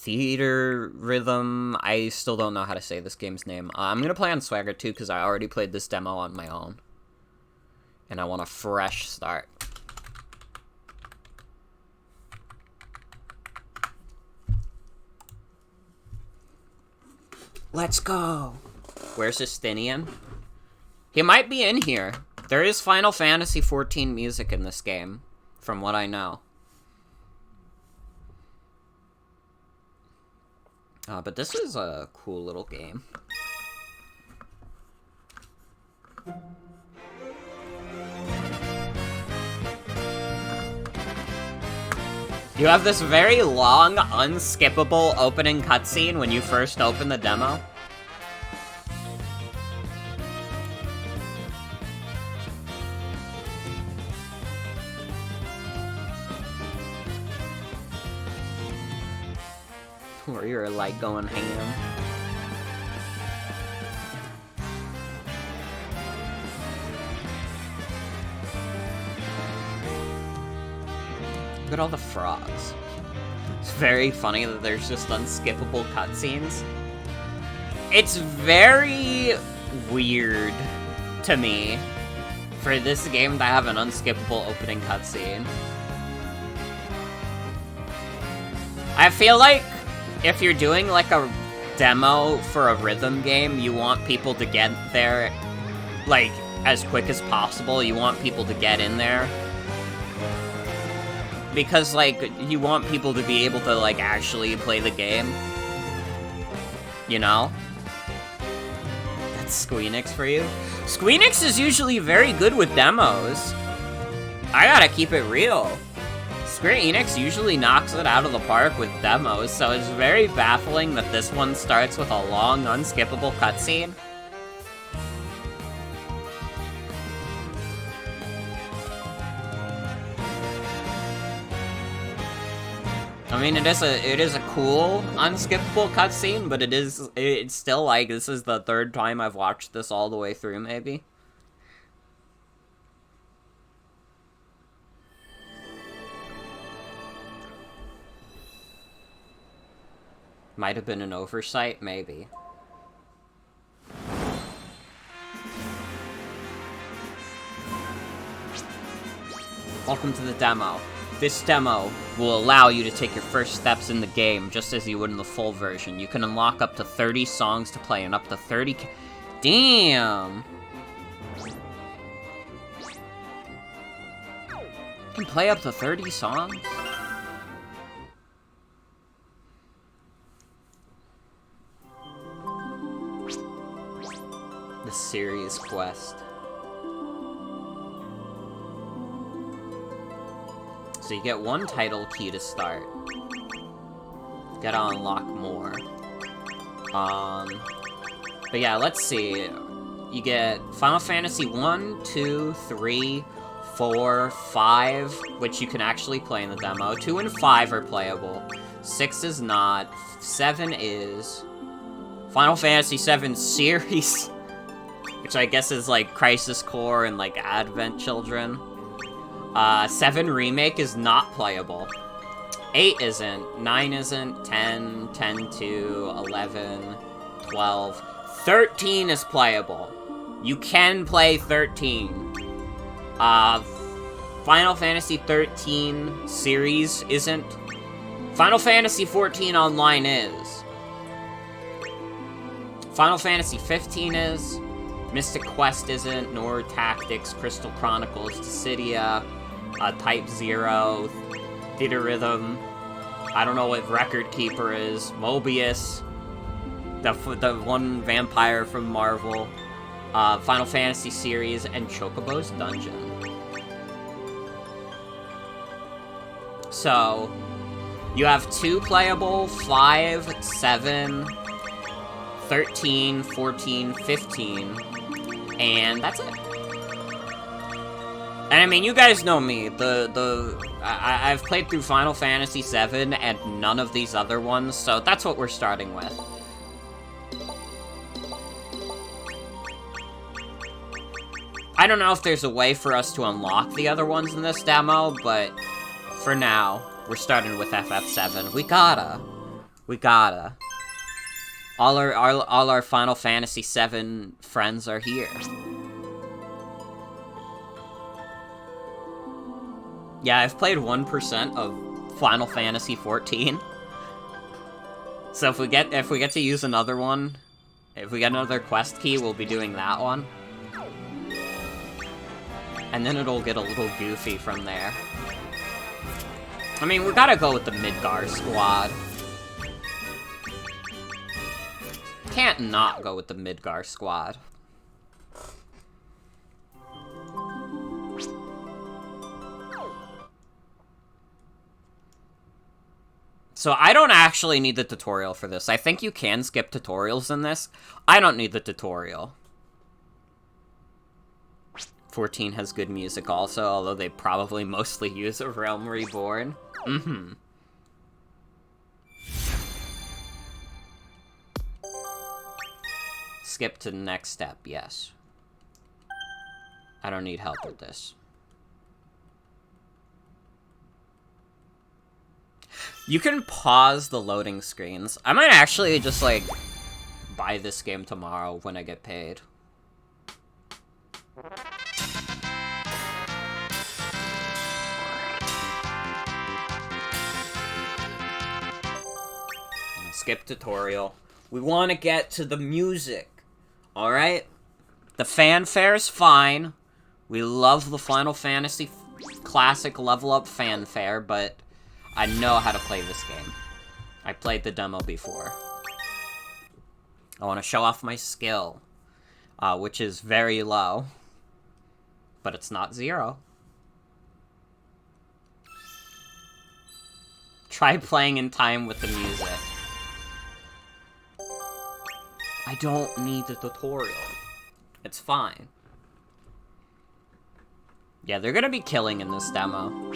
Theatrhythm. I still don't know how to say this game's name. I'm gonna play on Swagger too because I already played this demo on my own, and I want a fresh start. Let's go. Where's Justinian? He might be in here. There is Final Fantasy XIV music in this game, from what I know. But this is a cool little game. You have this very long, unskippable opening cutscene when you first open the demo. Where you're like going ham. Look at all the frogs. It's very funny that there's just unskippable cutscenes. It's very weird to me for this game to have an unskippable opening cutscene. I feel like if you're doing like a demo for a rhythm game, you want people to get there like as quick as possible. You want people to get in there. Because, like, you want people to be able to, like, actually play the game. You know? That's Squeenix for you. Squeenix is usually very good with demos. I gotta keep it real. Square Enix usually knocks it out of the park with demos, so it's very baffling that this one starts with a long, unskippable cutscene. I mean, it is a cool, unskippable cutscene, but it's still, like, this is the third time I've watched this all the way through, maybe. Might have been an oversight, maybe. Welcome to the demo. This demo will allow you to take your first steps in the game, just as you would in the full version. You can unlock up to 30 songs to play, and up to 30... Damn! You can play up to 30 songs? The series quest. So you get one title key to start. You gotta unlock more. But yeah, let's see. You get Final Fantasy 1, 2, 3, 4, 5, which you can actually play in the demo. 2 and 5 are playable. 6 is not. 7 is. Final Fantasy 7 series, which I guess is like Crisis Core and like Advent Children. 7 Remake is not playable. 8 isn't. 9 isn't. 10, 10-2, 11, 12. 13 is playable. You can play 13. Final Fantasy 13 series isn't. Final Fantasy 14 online is. Final Fantasy 15 is. Mystic Quest isn't, nor Tactics, Crystal Chronicles, Dissidia, Type 0, Theatrhythm, I don't know what Record Keeper is, Mobius, the one vampire from Marvel, Final Fantasy series, and Chocobo's Dungeon. So, you have 2 playable, 5, 7, 13, 14, 15, and that's it. And I mean, you guys know me, I've played through Final Fantasy VII and none of these other ones, so that's what we're starting with. I don't know if there's a way for us to unlock the other ones in this demo, but for now, we're starting with FF7. We gotta. All our Final Fantasy VII friends are here. Yeah, I've played 1% of Final Fantasy XIV. So if we get to use another one, if we get another quest key, we'll be doing that one. And then it'll get a little goofy from there. I mean, we gotta go with the Midgar squad. Can't not go with the Midgar squad. So I don't actually need the tutorial for this. I think you can skip tutorials in this. I don't need the tutorial. 14 has good music also, although they probably mostly use A Realm Reborn. Mm-hmm. Skip to the next step, yes. I don't need help with this. You can pause the loading screens. I might actually just, like, buy this game tomorrow when I get paid. Skip tutorial. We want to get to the music. Alright? The fanfare's fine. We love the Final Fantasy classic level up fanfare, but I know how to play this game. I played the demo before. I want to show off my skill, which is very low, but it's not 0. Try playing in time with the music. I don't need the tutorial. It's fine. Yeah, they're gonna be killing in this demo.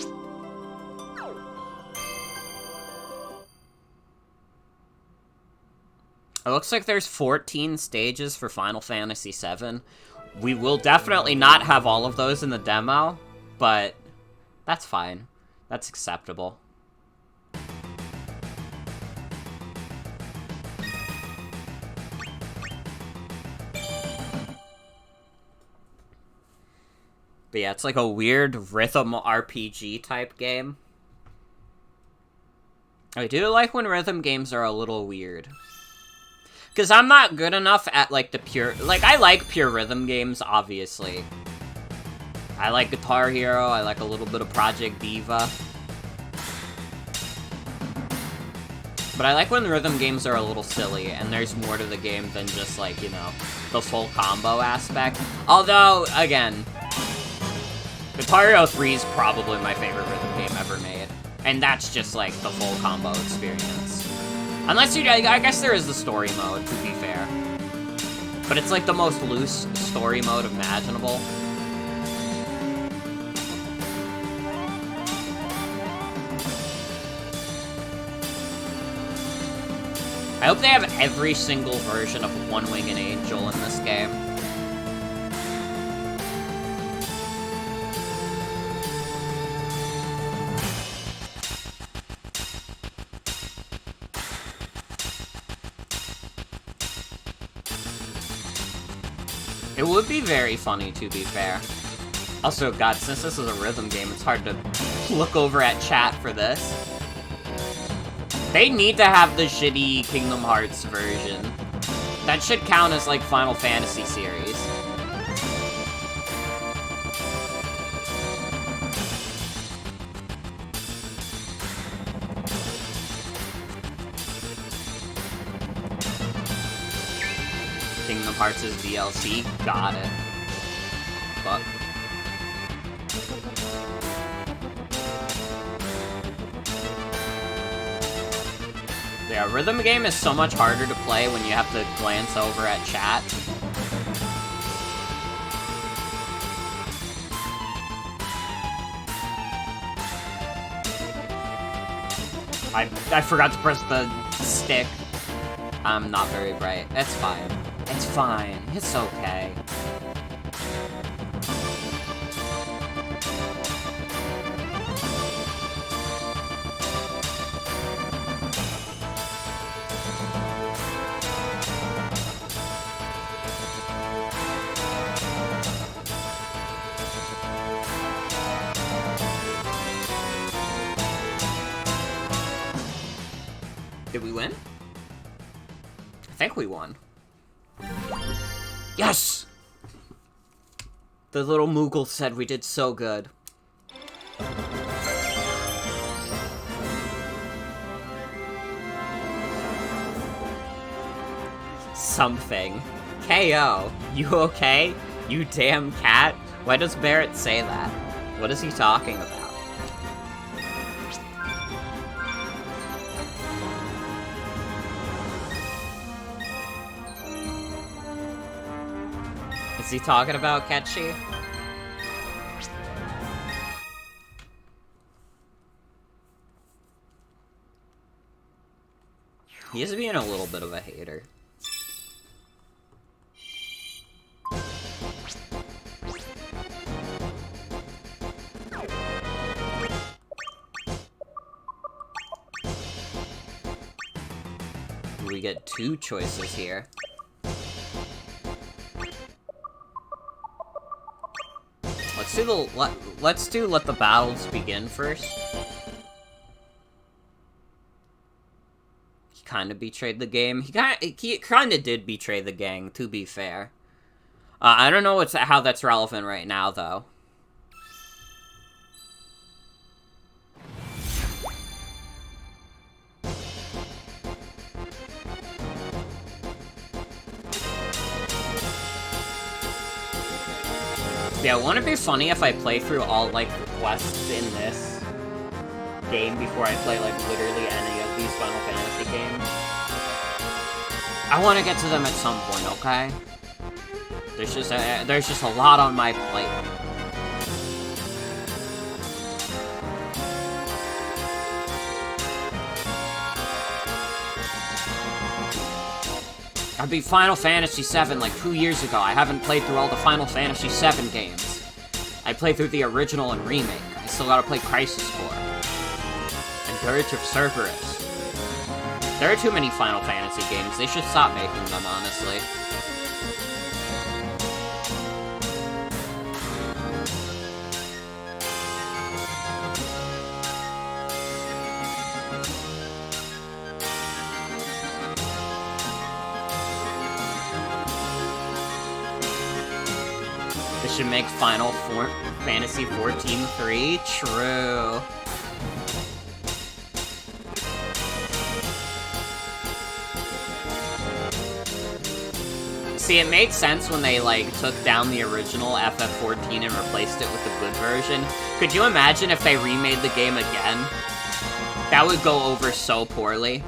It looks like there's 14 stages for Final Fantasy VII. We will definitely not have all of those in the demo, but that's fine. That's acceptable. But yeah, it's like a weird rhythm RPG type game. I do like when rhythm games are a little weird. Because I'm not good enough at, like, the pure... Like, I like pure rhythm games, obviously. I like Guitar Hero, I like a little bit of Project Diva. But I like when rhythm games are a little silly, and there's more to the game than just, like, you know, the full combo aspect. Although, again, Guitar Hero 3 is probably my favorite rhythm game ever made. And that's just, like, the full combo experience. Unless you, I guess there is the story mode, to be fair. But it's like the most loose story mode imaginable. I hope they have every single version of One Winged Angel in this game. It would be very funny, to be fair. Also, God, since this is a rhythm game, it's hard to look over at chat for this. They need to have the shitty Kingdom Hearts version. That should count as, like, Final Fantasy series. Kingdom Hearts is DLC, got it. But yeah, rhythm game is so much harder to play when you have to glance over at chat. I forgot to press the stick. I'm not very bright. That's fine. It's fine. It's okay. Did we win? I think we won. Yes! The little Moogle said we did so good. Something. KO. You okay? You damn cat? Why does Barrett say that? What is he talking about? Is he talking about Ketchy? He is being a little bit of a hater. We get 2 choices here. Let's do let the battles begin first. He kind of betrayed the game. He kind of did betray the gang, to be fair. I don't know how that's relevant right now, though. Yeah, wouldn't it be funny if I play through all, like, the quests in this game before I play, like, literally any of these Final Fantasy games? I want to get to them at some point, okay? There's just a lot on my plate. I beat Final Fantasy VII like 2 years ago. I haven't played through all the Final Fantasy VII games. I played through the original and remake. I still gotta play Crisis Core. And Dirge of Cerberus. There are too many Final Fantasy games. They should stop making them, honestly. Should make Final Fantasy XIV 3? True. See, it made sense when they, like, took down the original FF14 and replaced it with the good version. Could you imagine if they remade the game again? That would go over so poorly.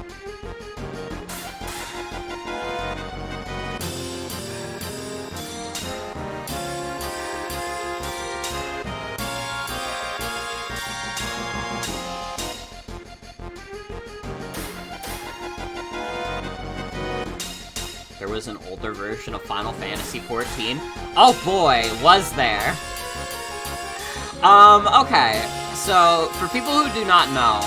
There was an older version of Final Fantasy XIV. Oh boy, was there. Okay. So, for people who do not know,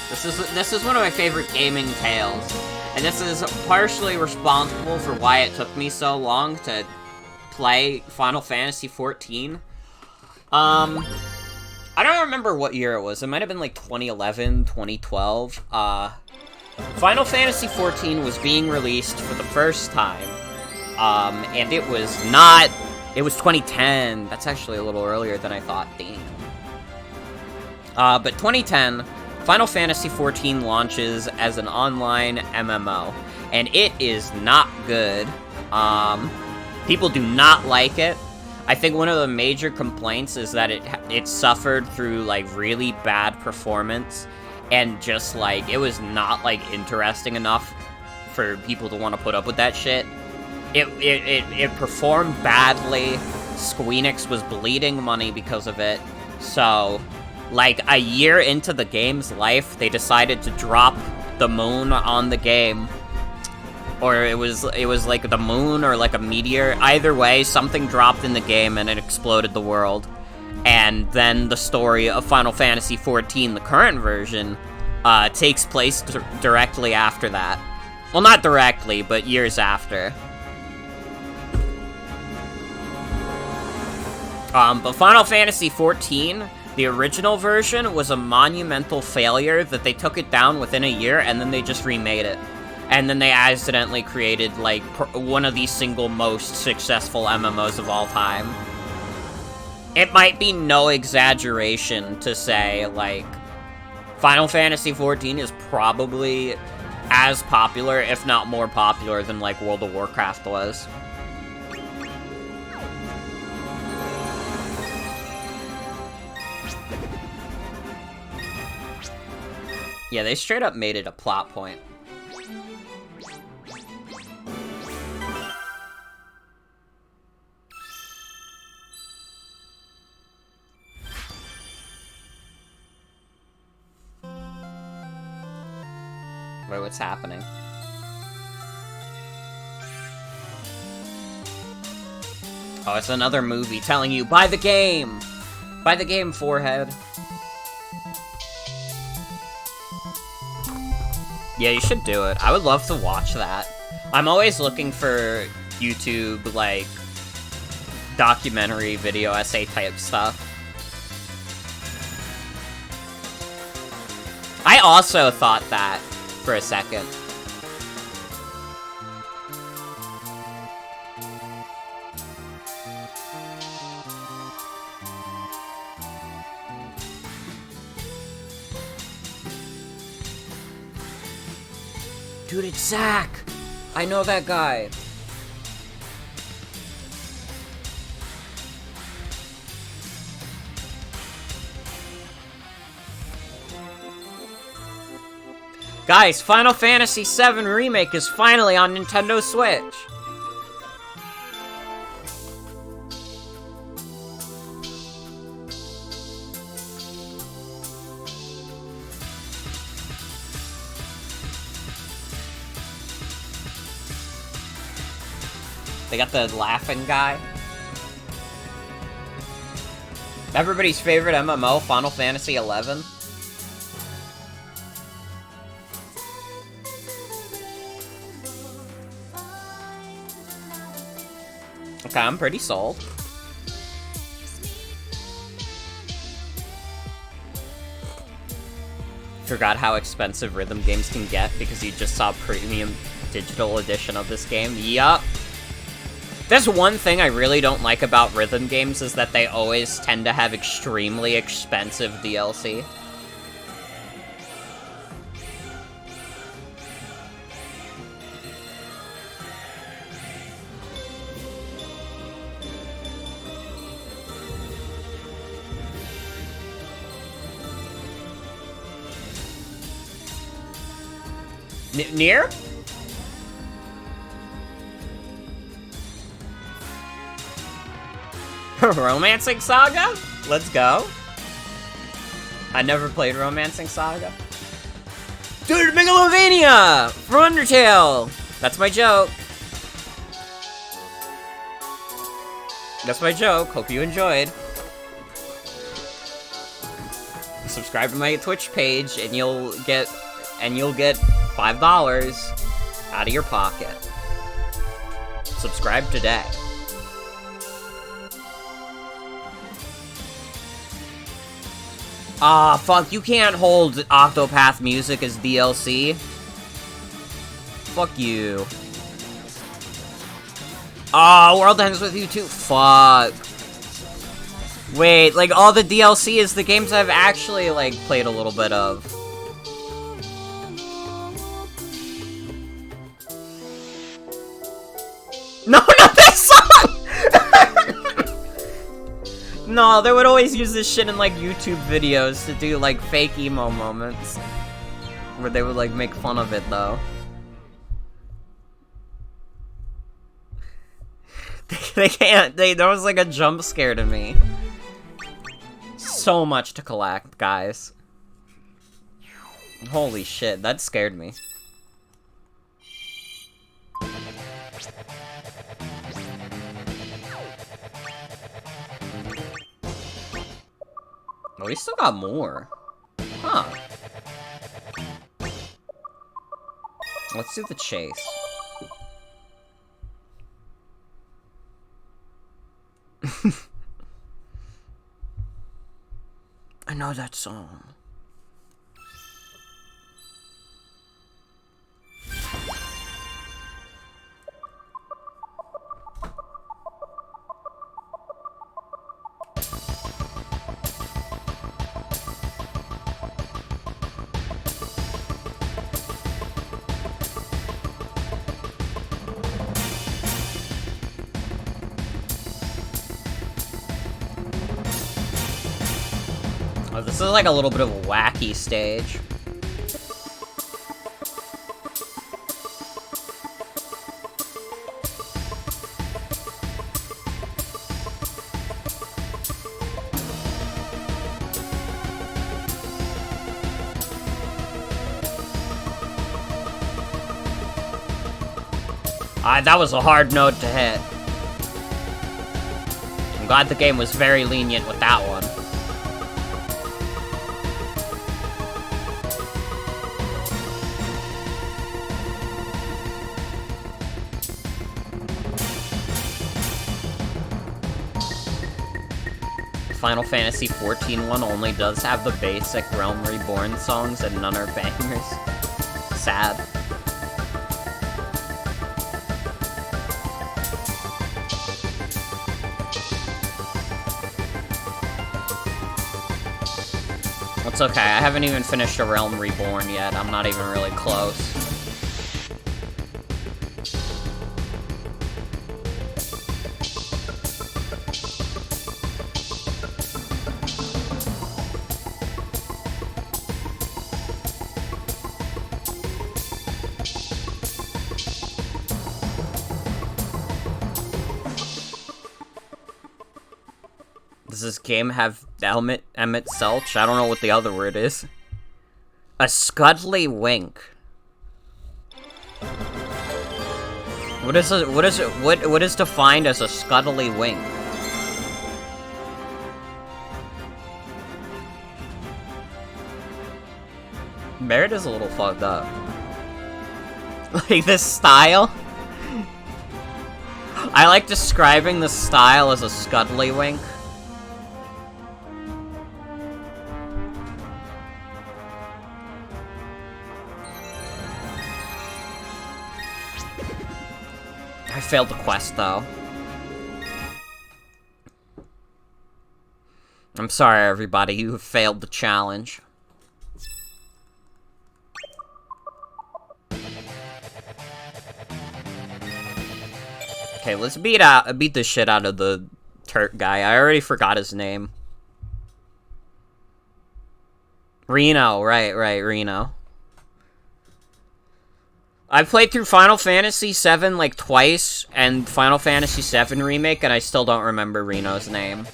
this is one of my favorite gaming tales. And this is partially responsible for why it took me so long to play Final Fantasy XIV. I don't remember what year it was. It might have been like 2011, 2012. Final Fantasy XIV was being released for the first time, and it was 2010. That's actually a little earlier than I thought, damn. But 2010, Final Fantasy XIV launches as an online MMO, and it is not good. People do not like it. I think one of the major complaints is that it suffered through, like, really bad performance. And just, like, it was not, like, interesting enough for people to want to put up with that shit. It performed badly. Squeenix was bleeding money because of it. So, like, a year into the game's life, they decided to drop the moon on the game. Or it was like the moon or, like, a meteor. Either way, something dropped in the game and it exploded the world. And then the story of Final Fantasy XIV, the current version, takes place directly after that. Well, not directly, but years after. But Final Fantasy XIV The original version was a monumental failure that they took it down within a year, and then they just remade it. And then they accidentally created, like, one of the single most successful MMOs of all time. It might be no exaggeration to say, like, Final Fantasy XIV is probably as popular, if not more popular, than, like, World of Warcraft was. Yeah, they straight up made it a plot point. Wait, what's happening? Oh, it's another movie telling you, buy the game! Buy the game, forehead. Yeah, you should do it. I would love to watch that. I'm always looking for YouTube, like, documentary, video essay type stuff. I also thought that for a second. Dude, it's Zach! I know that guy. Guys, Final Fantasy VII Remake is finally on Nintendo Switch! They got the laughing guy. Everybody's favorite MMO, Final Fantasy XI. Okay, I'm pretty sold. Forgot how expensive rhythm games can get because you just saw premium digital edition of this game. Yup. There's one thing I really don't like about rhythm games is that they always tend to have extremely expensive DLC. Near? Romancing Saga? Let's go. I never played Romancing Saga. Dude, Megalovania! From Undertale! That's my joke. That's my joke. Hope you enjoyed. Subscribe to my Twitch page and you'll get $5 out of your pocket. Subscribe today. Ah, fuck, you can't hold Octopath Music as DLC. Fuck you. Ah, World Ends With You too. Fuck. Wait, like, all the DLC is the games I've actually, like, played a little bit of. No, not that song! No, they would always use this shit in, like, YouTube videos to do, like, fake emo moments. Where they would, like, make fun of it, though. They can't, there was, like, a jump scare to me. So much to collect, guys. Holy shit, that scared me. Oh, we still got more. Huh. Let's do the chase. know that song. Oh, this is like a little bit of a wacky stage. That was a hard note to hit. I'm glad the game was very lenient with that one. Final Fantasy XIV one only does have the basic Realm Reborn songs and none are bangers. Sad. It's okay, I haven't even finished a Realm Reborn yet. I'm not even really close. Does this game have Emmett Selch? I don't know what the other word is. A Scudly Wink. What is defined as a Scudly Wink? Barrett is a little fucked up. Like this style? I like describing the style as a Scudly Wink. I failed the quest, though. I'm sorry, everybody. You have failed the challenge. Okay, let's beat the shit out of the Turk guy. I already forgot his name. Reno, right, Reno. I played through Final Fantasy VII, like, twice, and Final Fantasy VII Remake, and I still don't remember Reno's name.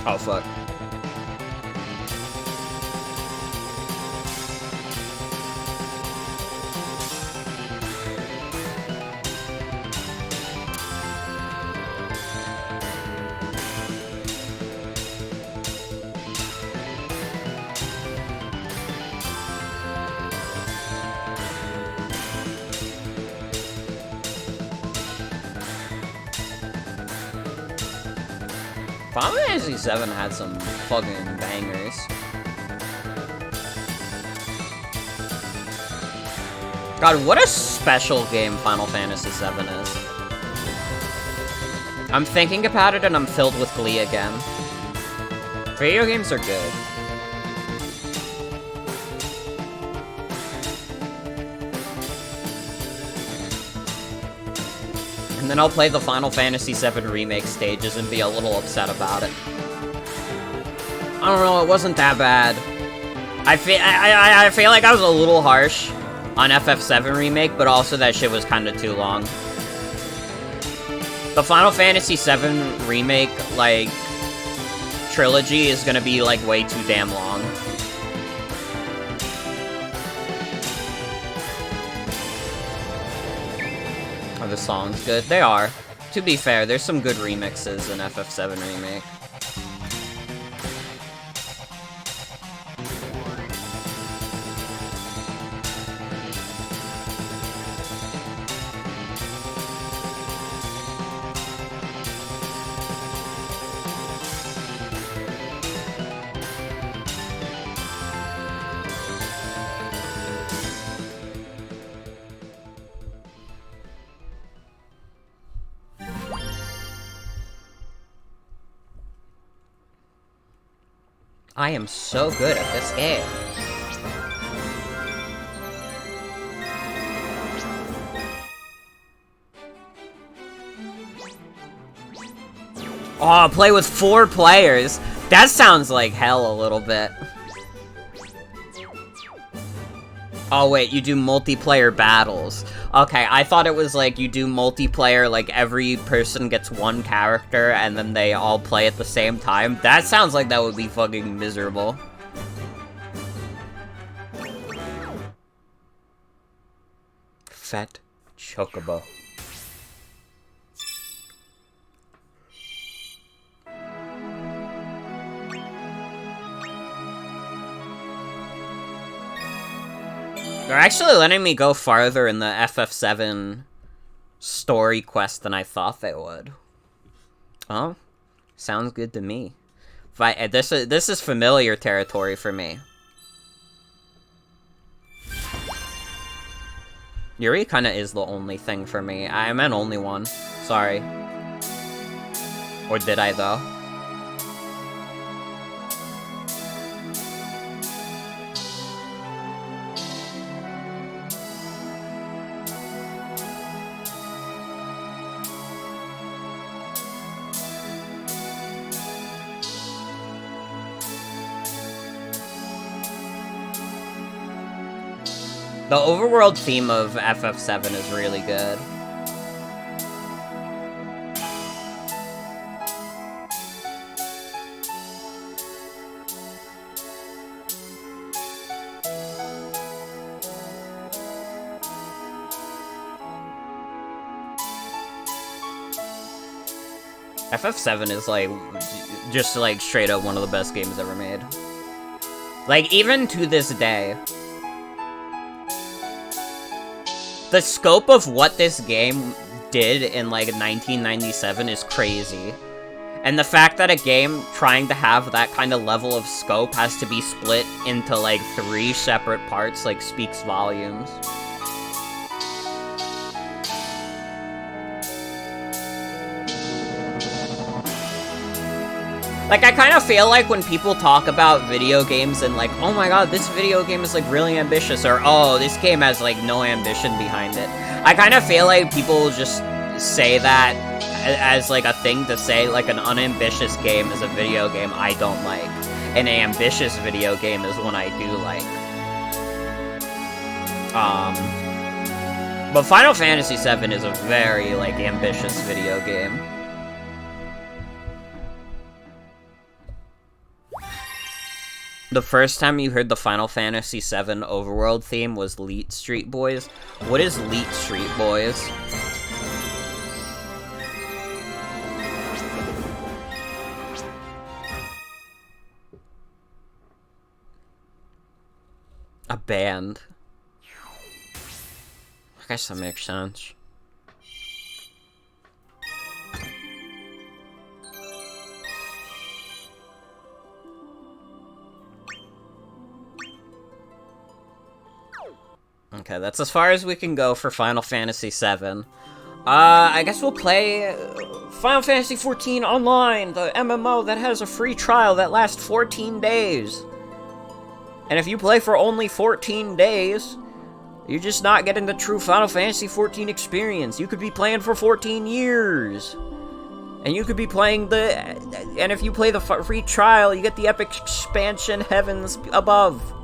Oh, fuck. Final Fantasy VII had some fucking bangers. God, what a special game Final Fantasy VII is. I'm thinking about it and I'm filled with glee again. Video games are good. And then I'll play the Final Fantasy VII Remake stages and be a little upset about it. I don't know, it wasn't that bad. I feel like I was a little harsh on FF7 Remake, but also that shit was kind of too long. The Final Fantasy VII Remake, like, trilogy is gonna be, like, way too damn long. Are the songs good? They are. To be fair, there's some good remixes in FF7 Remake. I am so good at this game. Oh, play with 4 players. That sounds like hell a little bit. Oh wait, you do multiplayer battles. Okay, I thought it was like you do multiplayer, like every person gets 1 character and then they all play at the same time. That sounds like that would be fucking miserable. Fat Chocobo. They're actually letting me go farther in the FF7 story quest than I thought they would. Oh, sounds good to me. This is familiar territory for me. Yuri kinda is the only thing for me. I meant only one. Sorry. Or did I, though? The overworld theme of FF7 is really good. FF7 is like, just like straight up one of the best games ever made. Like, even to this day. The scope of what this game did in, like, 1997 is crazy. And the fact that a game trying to have that kind of level of scope has to be split into, like, 3 separate parts, like, speaks volumes. Like, I kind of feel like when people talk about video games and like, oh my god, this video game is, like, really ambitious, or, oh, this game has, like, no ambition behind it. I kind of feel like people just say that as, like, a thing to say, like, an unambitious game is a video game I don't like. An ambitious video game is one I do like. But Final Fantasy VII is a very, like, ambitious video game. The first time you heard the Final Fantasy VII overworld theme was Leet Street Boys. What is Leet Street Boys? A band. I guess that makes sense. Okay, that's as far as we can go for Final Fantasy VII. I guess we'll play Final Fantasy XIV Online, the MMO that has a free trial that lasts 14 days. And if you play for only 14 days, you're just not getting the true Final Fantasy XIV experience. You could be playing for 14 years. And you could be playing and if you play the free trial, you get the epic expansion Heavens Above.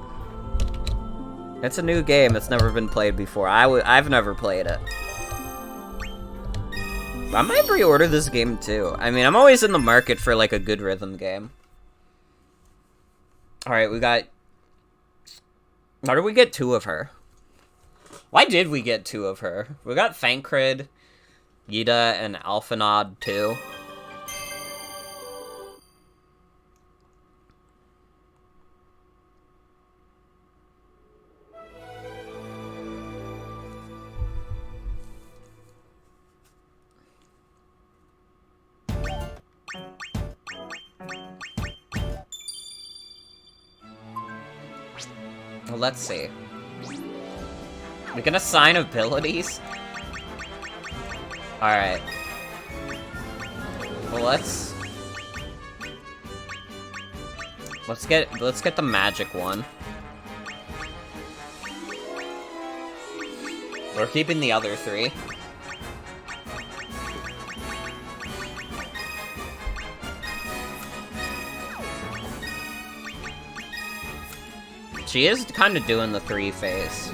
It's a new game that's never been played before. I've never played it. I might pre-order this game too. I mean, I'm always in the market for, like, a good rhythm game. Alright, we got... How did we get 2 of her? Why did we get 2 of her? We got Thancred, Yida, and Alphanod too. Well, let's see. We can assign abilities? Alright. Well, let's... Let's get the magic one. We're keeping the other 3. She is kind of doing the 3 face.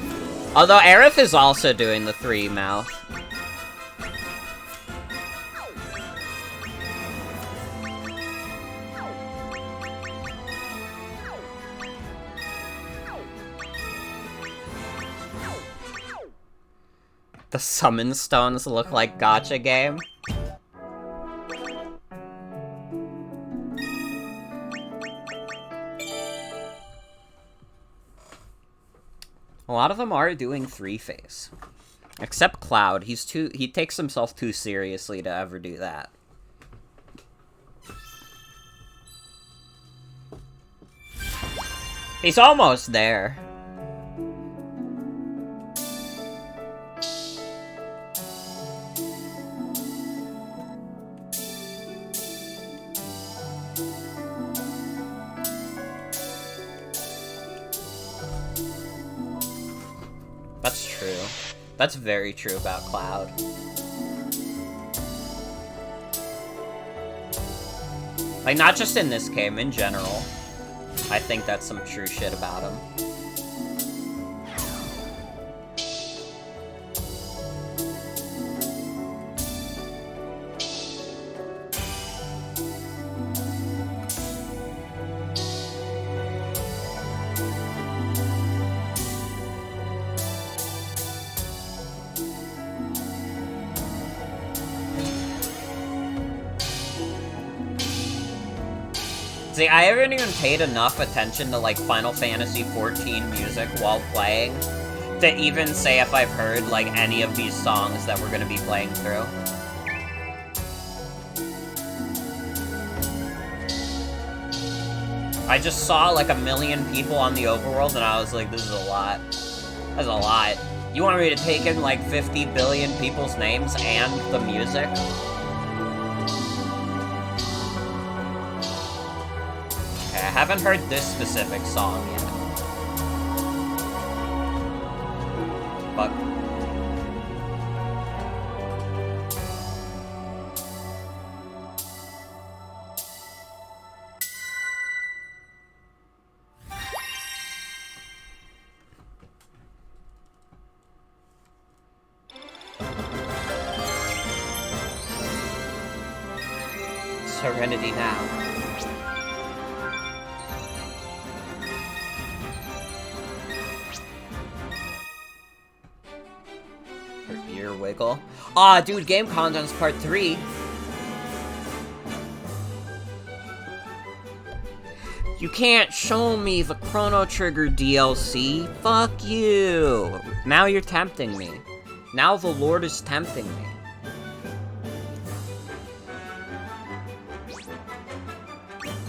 Although Aerith is also doing the 3 mouth. The summon stones look like gacha game. A lot of them are doing 3 face. Except Cloud. He takes himself too seriously to ever do that. He's almost there. That's true. That's very true about Cloud. Like, not just in this game, in general. I think that's some true shit about him. See, I haven't even paid enough attention to, like, Final Fantasy XIV music while playing to even say if I've heard, like, any of these songs that we're gonna be playing through. I just saw, like, 1 million people on the overworld, and I was like, this is a lot. That's a lot. You want me to take in, like, 50 billion people's names and the music? I haven't heard this specific song yet. But... Serenity now. Wiggle. Aw, dude, Game Contents Part 3. You can't show me the Chrono Trigger DLC. Fuck you. Now you're tempting me. Now the Lord is tempting me.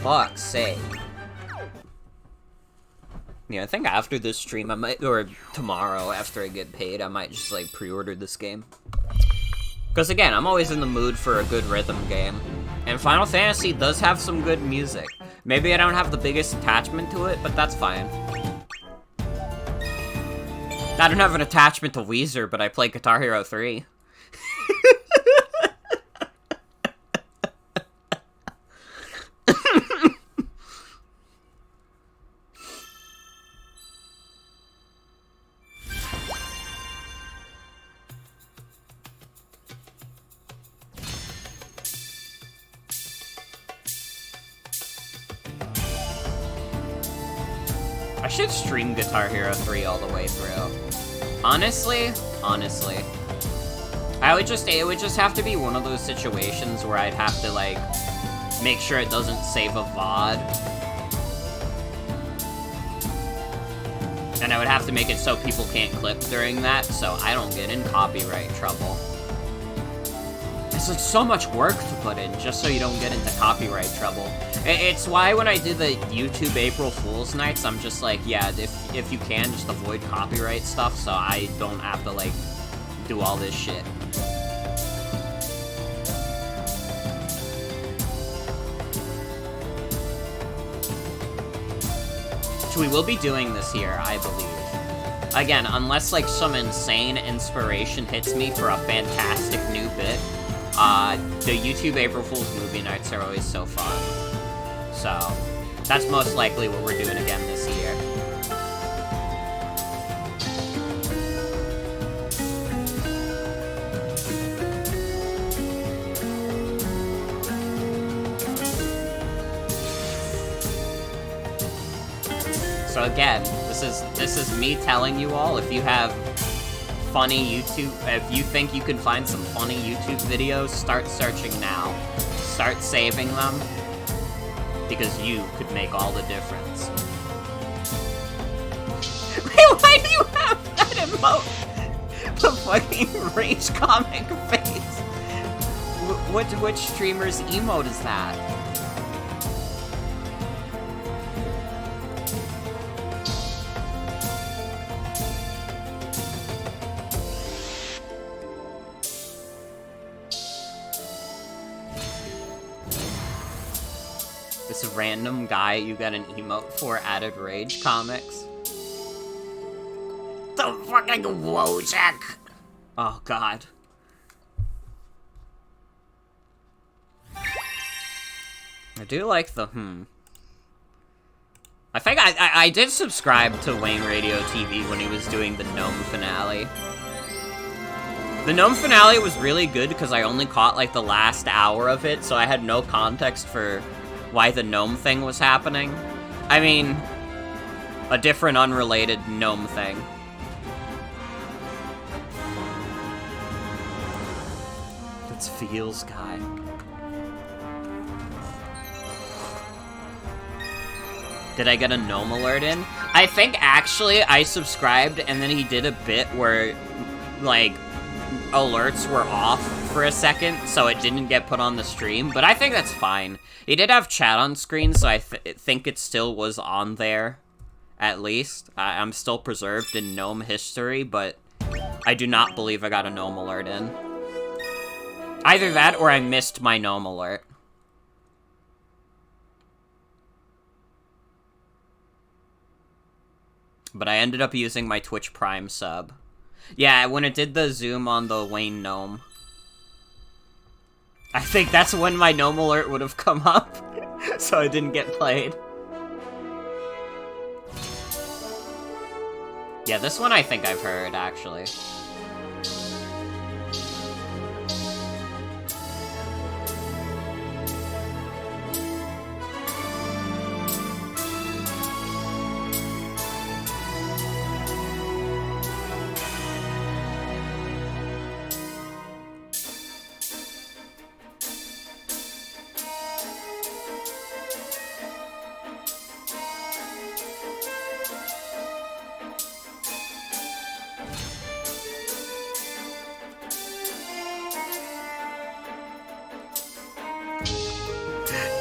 Fuck's sake. Yeah, I think after this stream, I might, or tomorrow after I get paid, I might just, like, pre-order this game. Because, again, I'm always in the mood for a good rhythm game. And Final Fantasy does have some good music. Maybe I don't have the biggest attachment to it, but that's fine. I don't have an attachment to Weezer, but I play Guitar Hero 3. I should stream Guitar Hero 3 all the way through. Honestly, it would just have to be one of those situations where I'd have to, like, make sure it doesn't save a VOD. And I would have to make it so people can't clip during that, so I don't get in copyright trouble. It's like so much work to put in just so you don't get into copyright trouble. It's why when I do the YouTube April Fool's Nights, I'm just like, yeah, if you can, just avoid copyright stuff so I don't have to, like, do all this shit. which we will be doing this year, I believe. Again, unless, like, some insane inspiration hits me for a fantastic new bit, the YouTube April Fool's movie nights are always so fun. So, that's most likely what we're doing again this year. So again, this is me telling you all, if you have funny YouTube, if you think you can find some funny YouTube videos, start searching now. Start saving them, because you could make all the difference. Wait, why do you have that emote? The fucking rage comic face. Which streamer's emote is that? This random guy you got an emote for added Rage Comics. The fucking Wojak! Oh god. I do like the I think I did subscribe to Wayne Radio TV when he was doing the Gnome finale. The Gnome finale was really good because I only caught like the last hour of it, so I had no context for why the gnome thing was happening. I mean, a different unrelated gnome thing. That's Feels guy. Did I get a gnome alert in? I think actually I subscribed and then he did a bit where like alerts were off for a second, so it didn't get put on the stream, but I think that's fine. He did have chat on screen, so I think it still was on there, at least. I'm still preserved in gnome history, but I do not believe I got a gnome alert in. Either that, or I missed my gnome alert. But I ended up using my Twitch Prime sub. Yeah, when it did the zoom on the Wayne gnome. I think that's when my gnome alert would have come up, so I didn't get played. Yeah, this one I think I've heard, actually.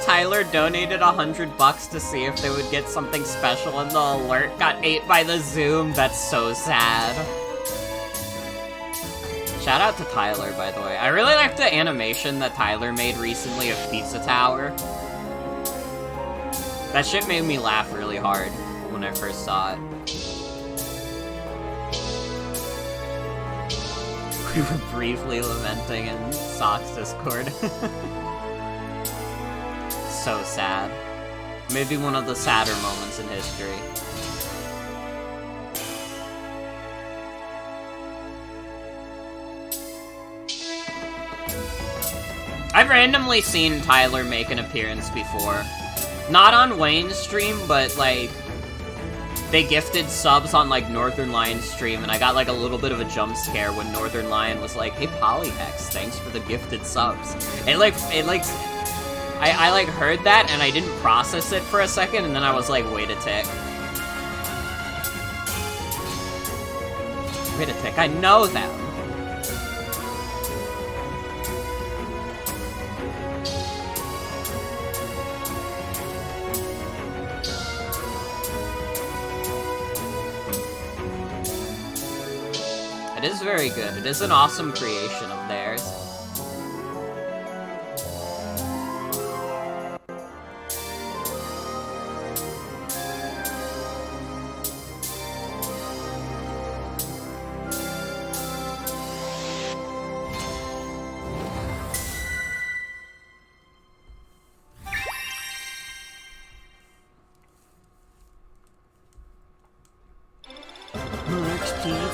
Tyler donated $100 to see if they would get something special, and the alert got ate by the zoom. That's so sad. Shout out to Tyler, by the way. I really like the animation that Tyler made recently of Pizza Tower. That shit made me laugh really hard when I first saw it. We were briefly lamenting in Sock's Discord. So sad. Maybe one of the sadder moments in history. I've randomly seen Tyler make an appearance before. Not on Wayne's stream, but like, they gifted subs on like Northern Lion's stream, and I got like a little bit of a jump scare when Northern Lion was like, "Hey Polyhex, thanks for the gifted subs." I like heard that and I didn't process it for a second, and then I was like, wait a tick. Wait a tick, I know them. It is very good. It is an awesome creation of theirs.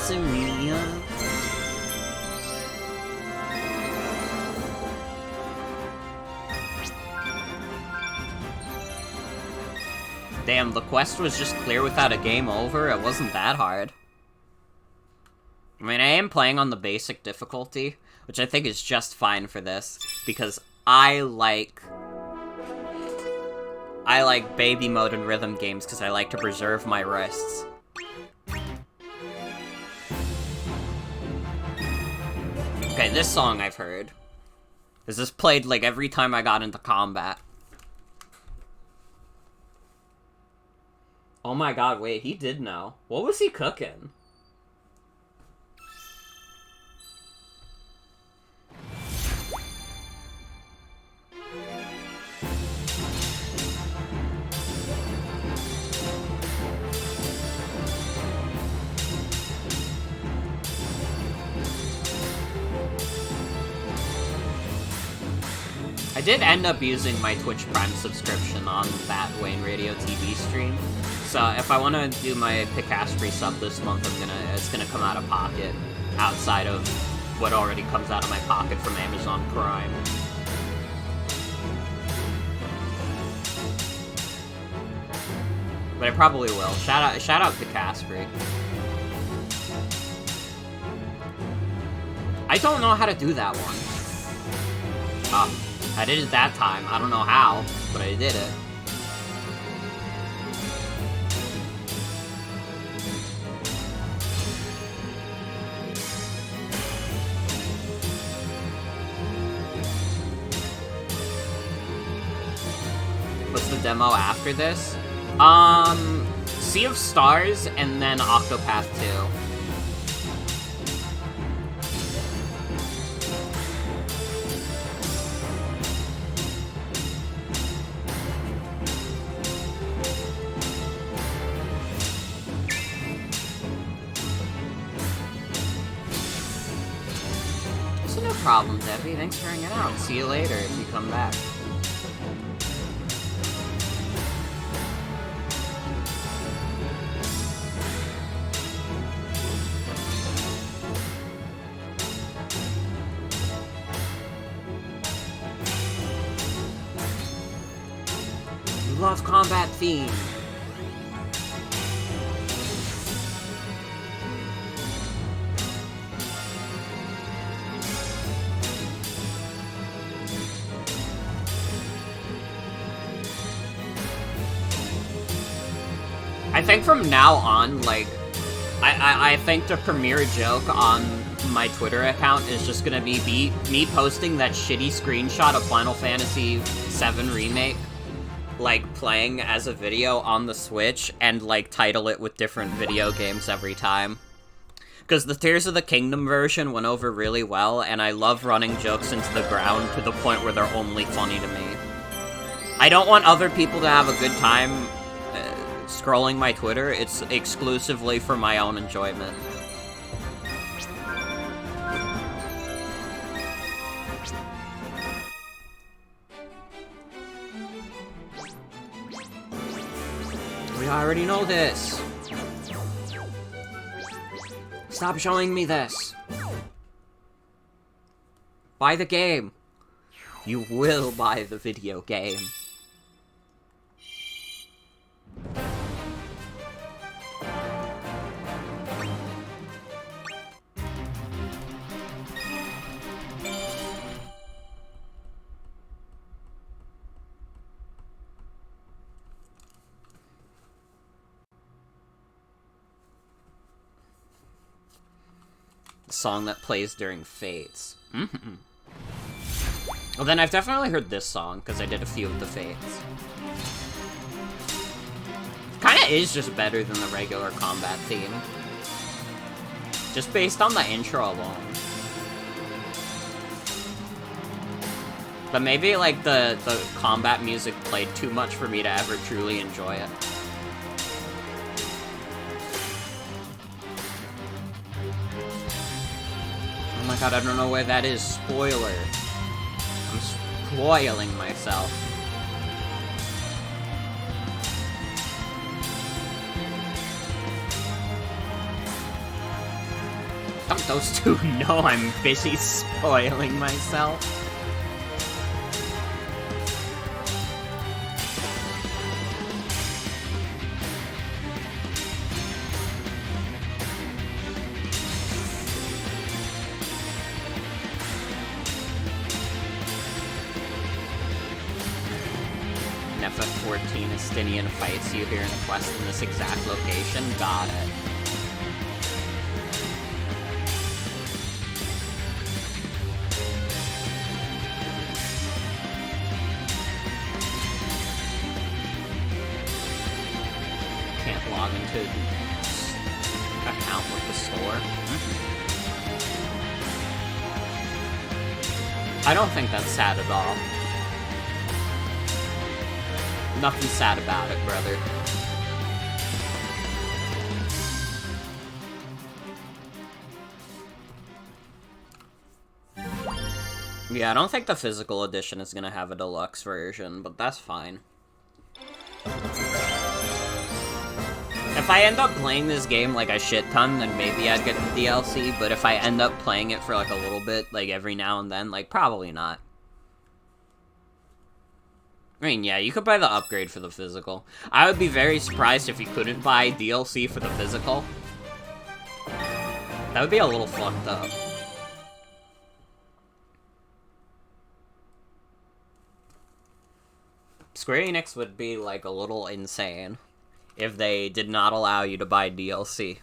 pizzeria. Damn, the quest was just clear without a game over. It wasn't that hard. I mean, I am playing on the basic difficulty, which I think is just fine for this, because I like baby mode and rhythm games because I like to preserve my wrists. Okay, this song I've heard. Is this played, like, every time I got into combat? Oh my god, wait, he did know. What was he cooking? I did end up using my Twitch Prime subscription on that Wayne Radio TV stream. So if I want to do my Picaspri sub this month, it's gonna come out of pocket, outside of what already comes out of my pocket from Amazon Prime. But I probably will. Shout out Picaspri. I don't know how to do that one. I did it that time. I don't know how, but I did it. What's the demo after this? Sea of Stars and then Octopath 2. No problem, Debbie. Thanks for hanging out. See you later if you come back. Love combat theme. I think from now on, like, I think the premiere joke on my Twitter account is just gonna be me posting that shitty screenshot of Final Fantasy VII Remake, like, playing as a video on the Switch, and, like, title it with different video games every time. Because the Tears of the Kingdom version went over really well, and I love running jokes into the ground to the point where they're only funny to me. I don't want other people to have a good time scrolling my Twitter. It's exclusively for my own enjoyment. We already know this. Stop showing me this. Buy the game. You will buy the video game. Song that plays during Fates. Well, then I've definitely heard this song, because I did a few of the Fates. Kinda is just better than the regular combat theme. Just based on the intro alone. But maybe, like, the combat music played too much for me to ever truly enjoy it. Oh my god, I don't know where that is. Spoiler. I'm spoiling myself. those two know I'm busy spoiling myself. FF14, Estinian fights you here in a quest in this exact location. Got it. Can't log into account with the store. I don't think that's sad at all. Nothing sad about it, brother. Yeah, I don't think the physical edition is gonna have a deluxe version, but that's fine. If I end up playing this game like a shit ton, then maybe I'd get the DLC, but if I end up playing it for like a little bit, like every now and then, like probably not. I mean, yeah, you could buy the upgrade for the physical. I would be very surprised if you couldn't buy DLC for the physical. That would be a little fucked up. Square Enix would be, like, a little insane if they did not allow you to buy DLC.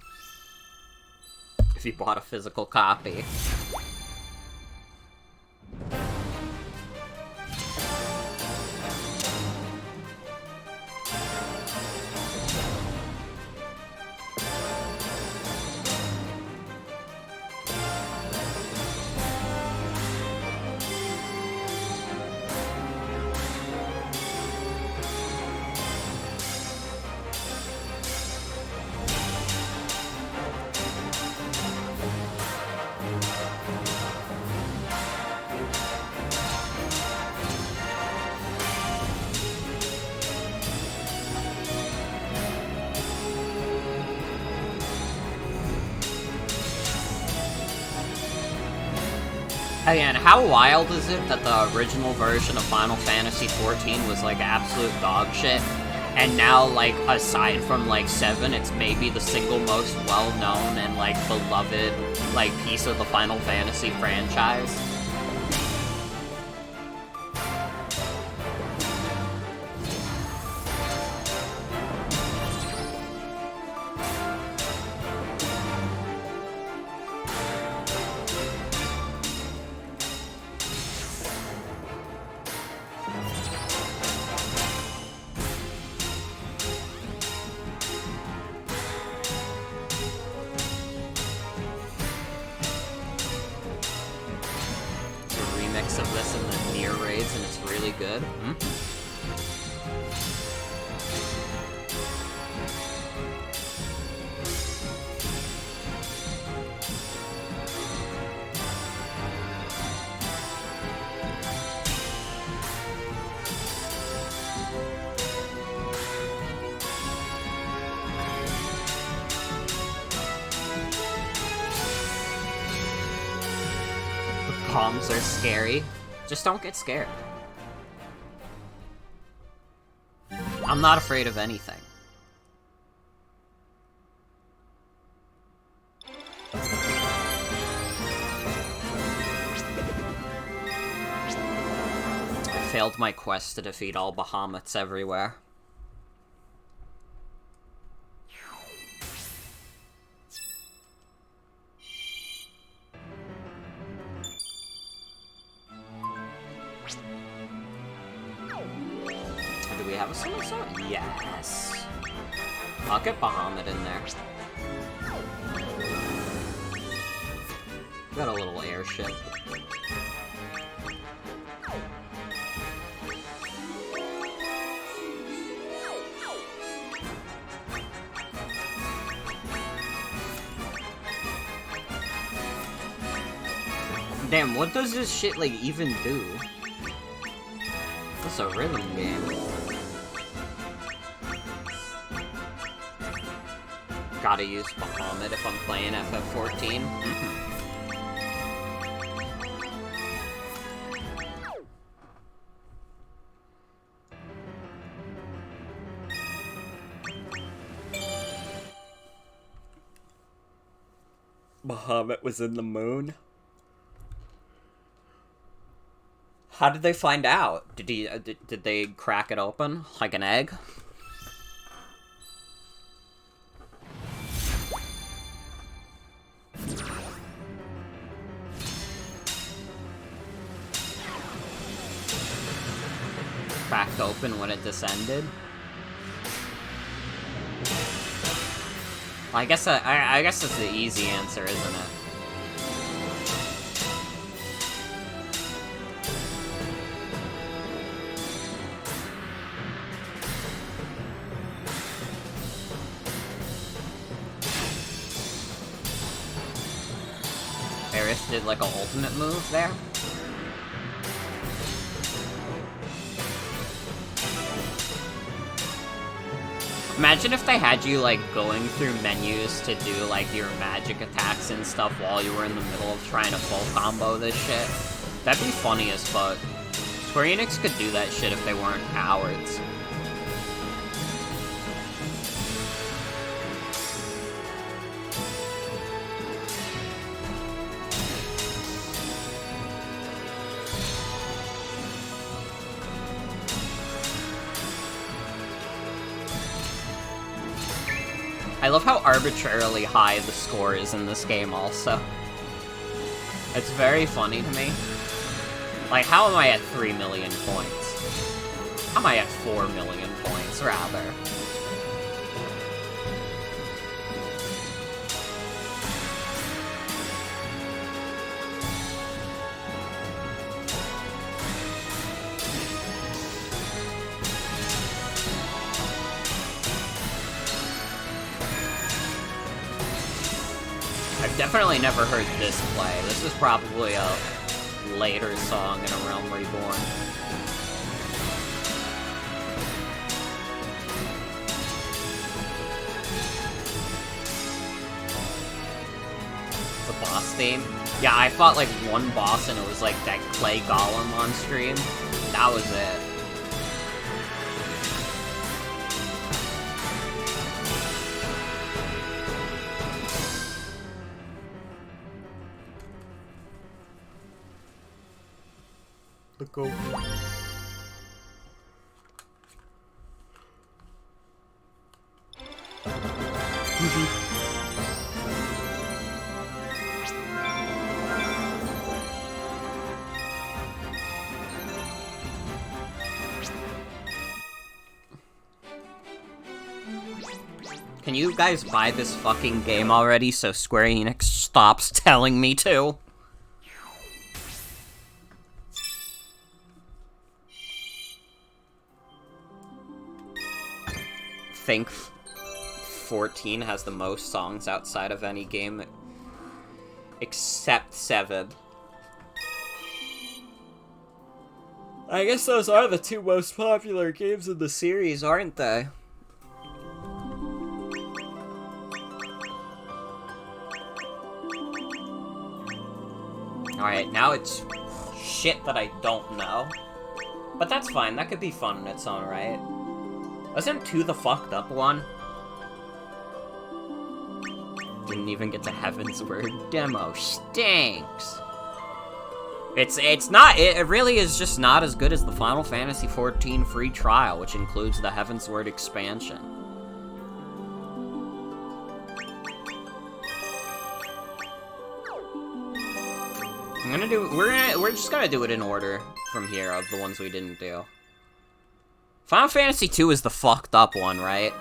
If you bought a physical copy. Again, how wild is it that the original version of Final Fantasy XIV was, like, absolute dog shit, and now, like, aside from, like, 7, it's maybe the single most well-known and, like, beloved, like, piece of the Final Fantasy franchise? Of this in the near raids, and it's really good. Palms are scary. Just don't get scared. I'm not afraid of anything. I failed my quest to defeat all Bahamut's everywhere. Do we have a solo song? Yes. I'll get Bahamut in there. Got a little airship. Damn, what does this shit, like, even do? It's a rhythm game. Gotta use Bahamut if I'm playing FF14. Muhammad was in the moon? How did they find out? Did they crack it open like an egg? Cracked open when it descended? I guess that's the easy answer, isn't it? Eris did like an ultimate move there. Imagine if they had you, like, going through menus to do, like, your magic attacks and stuff while you were in the middle of trying to full combo this shit. That'd be funny as fuck. Square Enix could do that shit if they weren't cowards. I love how arbitrarily high the score is in this game also. It's very funny to me. Like, how am I at 3 million points? How am I at 4 million points, rather? I've definitely never heard this play. This is probably a later song in A Realm Reborn. The boss theme? Yeah, I fought like one boss and it was like that clay golem on stream. That was it. Go. Can you guys buy this fucking game already so Square Enix stops telling me to? I think 14 has the most songs outside of any game except 7. I guess those are the two most popular games in the series, aren't they? Alright, now it's shit that I don't know. But that's fine, that could be fun in its own right. Wasn't 2 the fucked up one? Didn't even get to Heaven's Word demo. Stinks! It really is just not as good as the Final Fantasy XIV free trial, which includes the Heaven's Word expansion. We're just gonna do it in order from here of the ones we didn't do. Final Fantasy II is the fucked up one, right?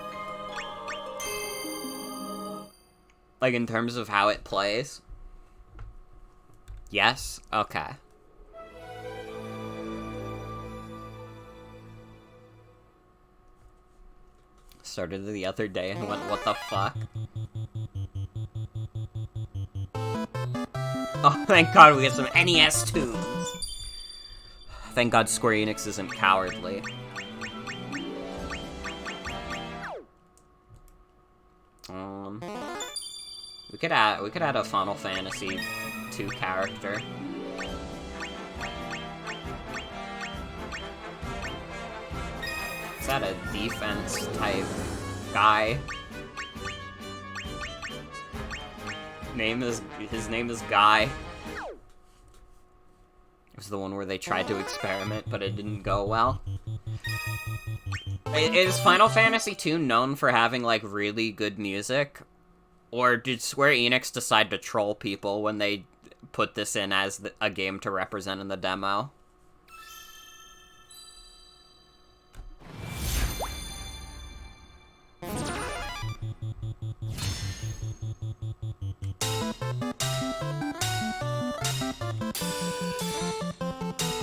Like, in terms of how it plays? Yes? Okay. Started the other day and went, what the fuck? Oh, thank God we get some NES tunes! Thank God Square Enix isn't cowardly. We could add a Final Fantasy II character. Is that a defense type guy? His name is Guy. It was the one where they tried to experiment, but it didn't go well. Is Final Fantasy II known for having, like, really good music? Or did Square Enix decide to troll people when they put this in as a game to represent in the demo?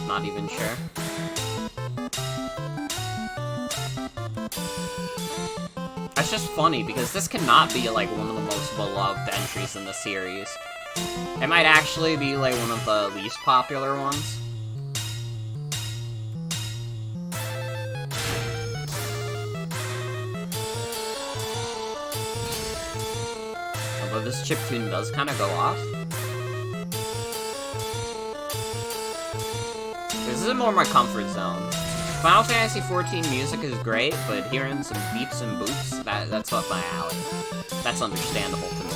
Not even sure. That's just funny, because this cannot be, like, one of the most beloved entries in the series. It might actually be, like, one of the least popular ones. Although this chiptune does kind of go off. This is more my comfort zone. Final Fantasy XIV music is great, but hearing some beeps and boops, that's up my alley. That's understandable to me.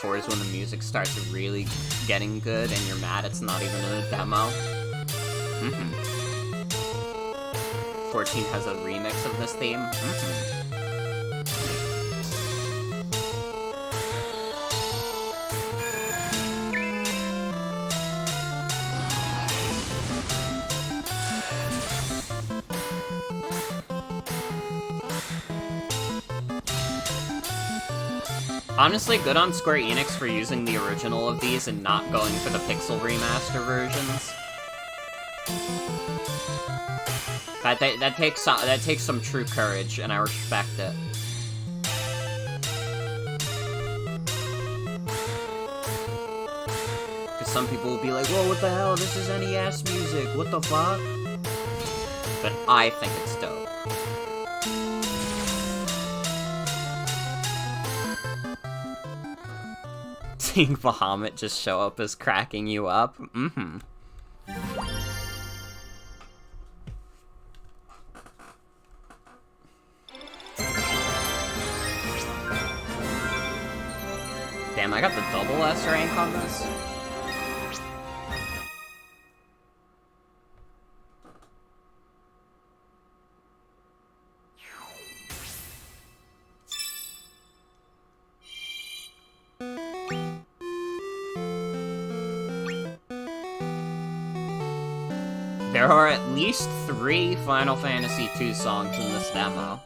Four is when the music starts really getting good and you're mad it's not even in a demo. 14 has a remix of this theme. Honestly, good on Square Enix for using the original of these and not going for the Pixel Remaster versions. That takes some true courage, and I respect it. Because some people will be like, whoa, what the hell? This is NES music. What the fuck? But I think it's dope. Seeing Bahamut just show up is cracking you up? Damn, I got the double S rank on this. There are at least 3 Final Fantasy II songs in this demo.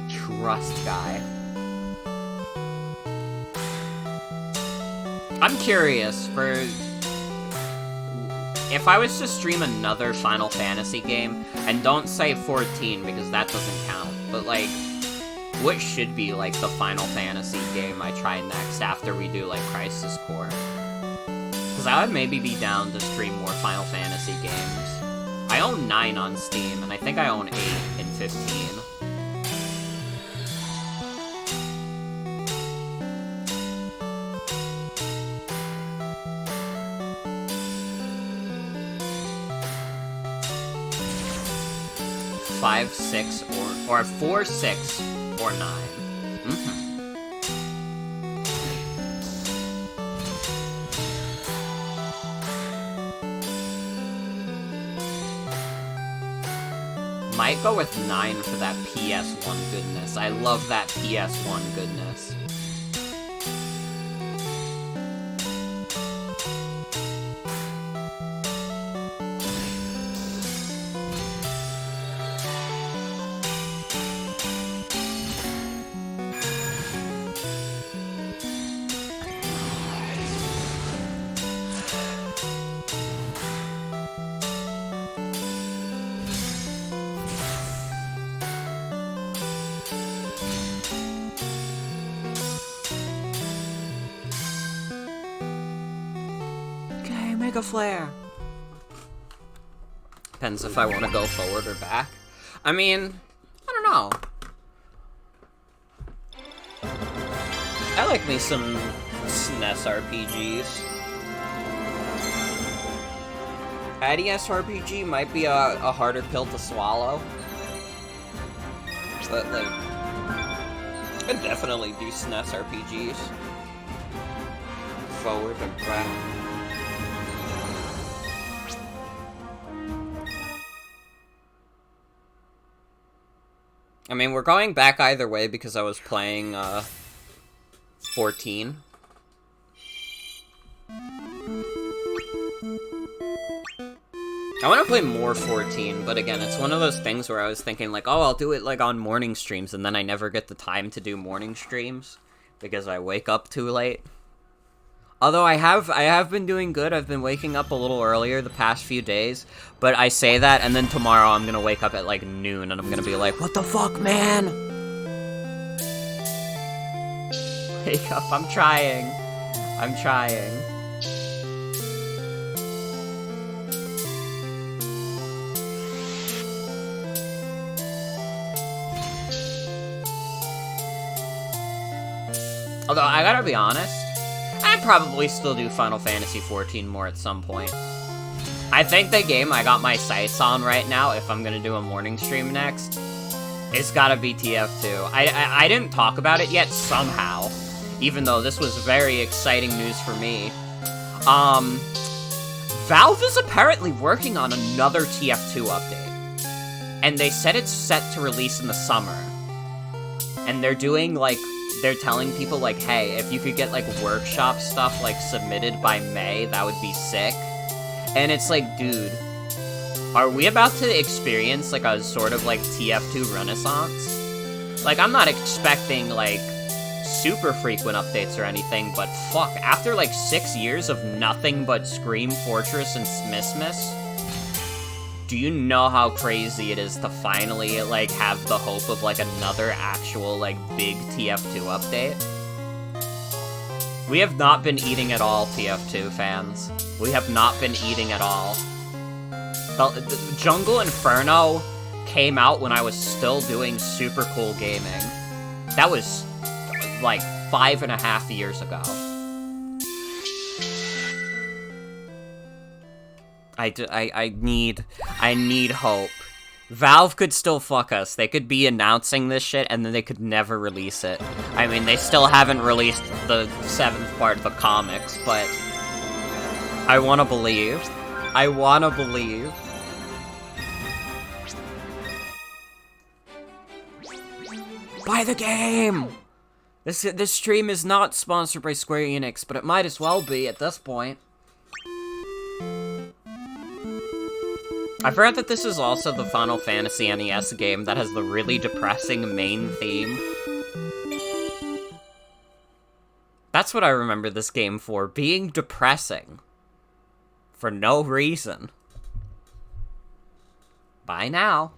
Trust guy. I'm curious, if I was to stream another Final Fantasy game, and don't say 14 because that doesn't count, but like, what should be like the Final Fantasy game I try next after we do like Crisis Core? Because I would maybe be down to stream more Final Fantasy games. I own 9 on Steam, and I think I own 8 and 15. Five, 6, or 4, 6, or 9. Might go with 9 for that PS1 goodness. I love that PS1 goodness. Mega Flare! Depends if I want to go forward or back. I mean, I don't know. I like me some SNES RPGs. NES RPG might be a harder pill to swallow. But, like, I can definitely do SNES RPGs. Forward and back. I mean, we're going back either way because I was playing, 14. I want to play more 14, but again, it's one of those things where I was thinking, like, oh, I'll do it, like, on morning streams, and then I never get the time to do morning streams because I wake up too late. Although I have been doing good. I've been waking up a little earlier the past few days, but I say that, and then tomorrow I'm gonna wake up at, like, noon, and I'm gonna be like, what the fuck, man? Wake up, I'm trying. I'm trying. Although, I gotta be honest, I'd probably still do Final Fantasy XIV more at some point. I think the game I got my sights on right now, if I'm gonna do a morning stream next, it's gotta be TF2. I didn't talk about it yet, somehow, even though this was very exciting news for me. Valve is apparently working on another TF2 update. And they said it's set to release in the summer. And they're doing, like, they're telling people, like, hey, if you could get, like, workshop stuff, like, submitted by May, that would be sick. And it's like, dude, are we about to experience, like, a sort of, like, TF2 renaissance? Like, I'm not expecting, like, super frequent updates or anything, but fuck, after, like, 6 years of nothing but Scream, Fortress, and Smissmas, do you know how crazy it is to finally, like, have the hope of, like, another actual, like, big TF2 update? We have not been eating at all, TF2 fans. We have not been eating at all. The Jungle Inferno came out when I was still doing super cool gaming. That was, like, 5.5 years ago. I need hope. Valve could still fuck us. They could be announcing this shit, and then they could never release it. I mean, they still haven't released the 7th part of the comics, but I wanna believe. I wanna believe. Buy the game! This stream is not sponsored by Square Enix, but it might as well be at this point. I forgot that this is also the Final Fantasy NES game that has the really depressing main theme. That's what I remember this game for, being depressing. For no reason. Bye now.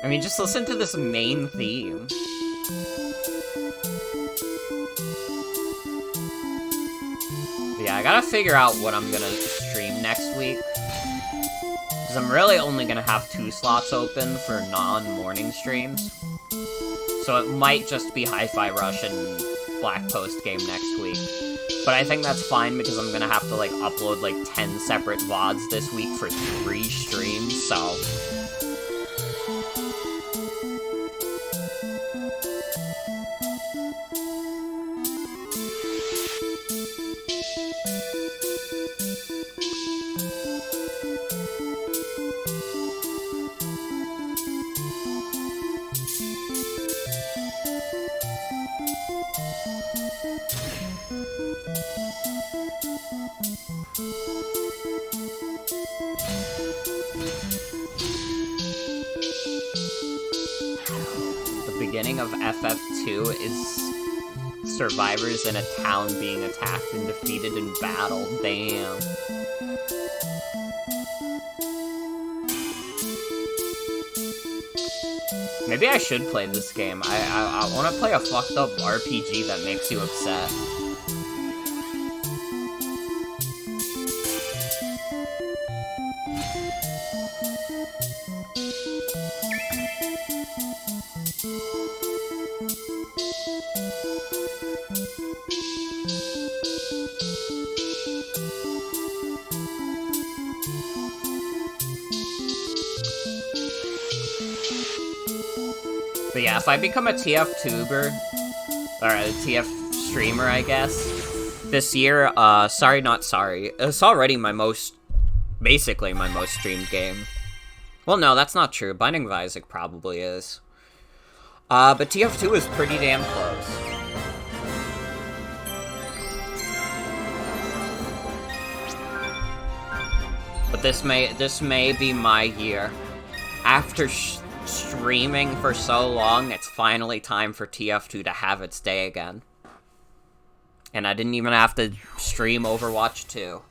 I mean, just listen to this main theme. Yeah, I gotta figure out what I'm gonna stream next week. Because I'm really only gonna have 2 slots open for non-morning streams. So it might just be Hi-Fi Rush and Black Post Game next week. But I think that's fine because I'm gonna have to, like, upload, like, 10 separate VODs this week for 3 streams, so... beginning of FF2 is survivors in a town being attacked and defeated in battle. Damn. Maybe I should play this game. I want to play a fucked up RPG that makes you upset. But yeah, if I become a TF tuber, or a TF streamer, I guess, this year, sorry not sorry, it's already basically my most streamed game. Well, no, that's not true. Binding of Isaac probably is. But TF2 is pretty damn close. But this may be my year. After streaming for so long, it's finally time for TF2 to have its day again. And I didn't even have to stream Overwatch 2.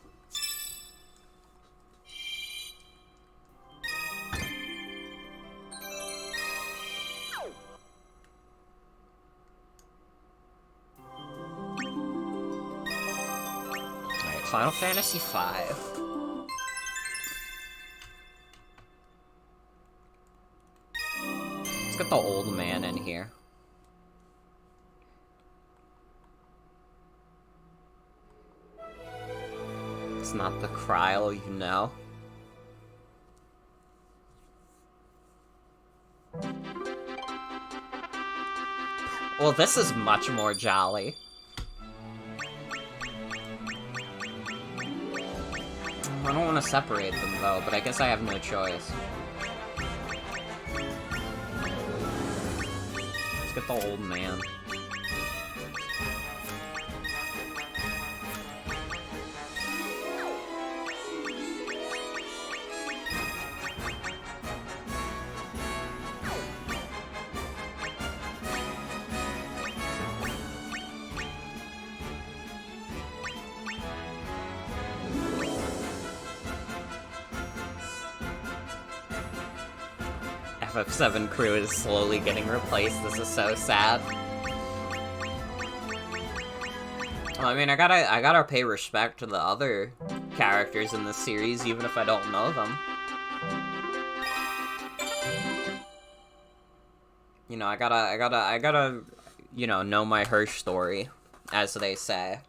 Alright, Final Fantasy V. Let's get the old man in here. It's not the Kryl you know. Well, this is much more jolly. I don't want to separate them, though, but I guess I have no choice. Let's get the old man. FF7 crew is slowly getting replaced. This is so sad. Well, I mean, I gotta pay respect to the other characters in this series, even if I don't know them. You know, I gotta, you know my Hirsch story, as they say.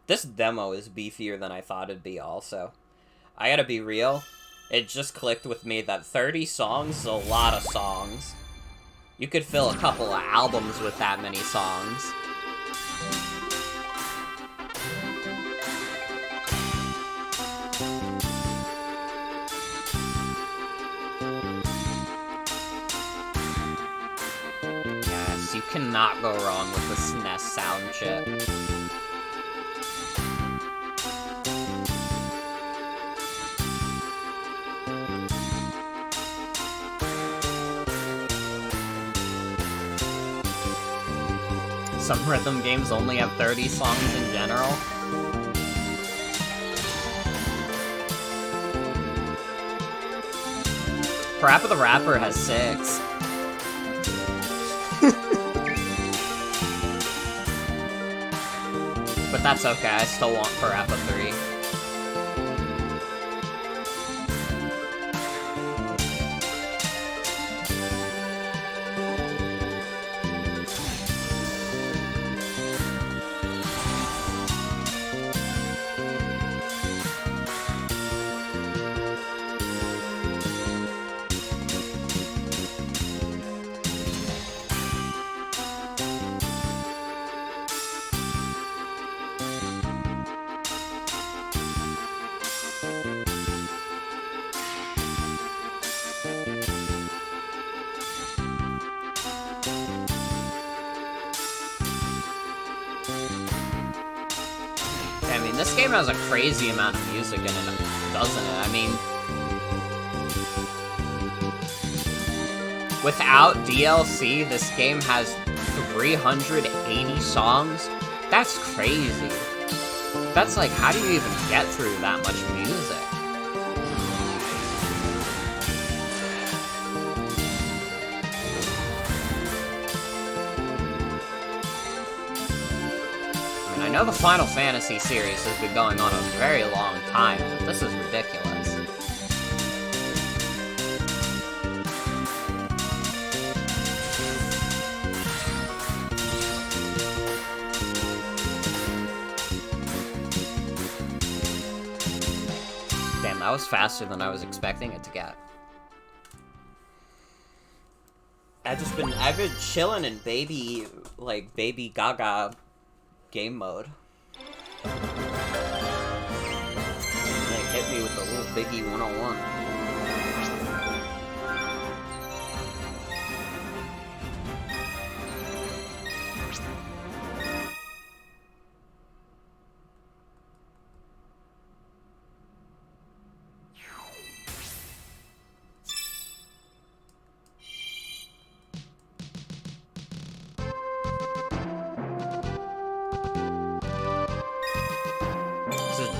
This demo is beefier than I thought it'd be, also. I gotta be real. It just clicked with me that 30 songs is a lot of songs. You could fill a couple of albums with that many songs. Yes, you cannot go wrong with the SNES sound chip. Some rhythm games only have 30 songs in general. Parappa the Rapper has 6. But that's okay, I still want Parappa 3. This game has a crazy amount of music in it, doesn't it? I mean, without DLC, this game has 380 songs? That's crazy. That's like, how do you even get through that much music? know the Final Fantasy series has been going on a very long time, but this is ridiculous. Damn, that was faster than I was expecting it to get. I've been chilling in baby Gaga game mode. Like, hit me with the little Biggie 101.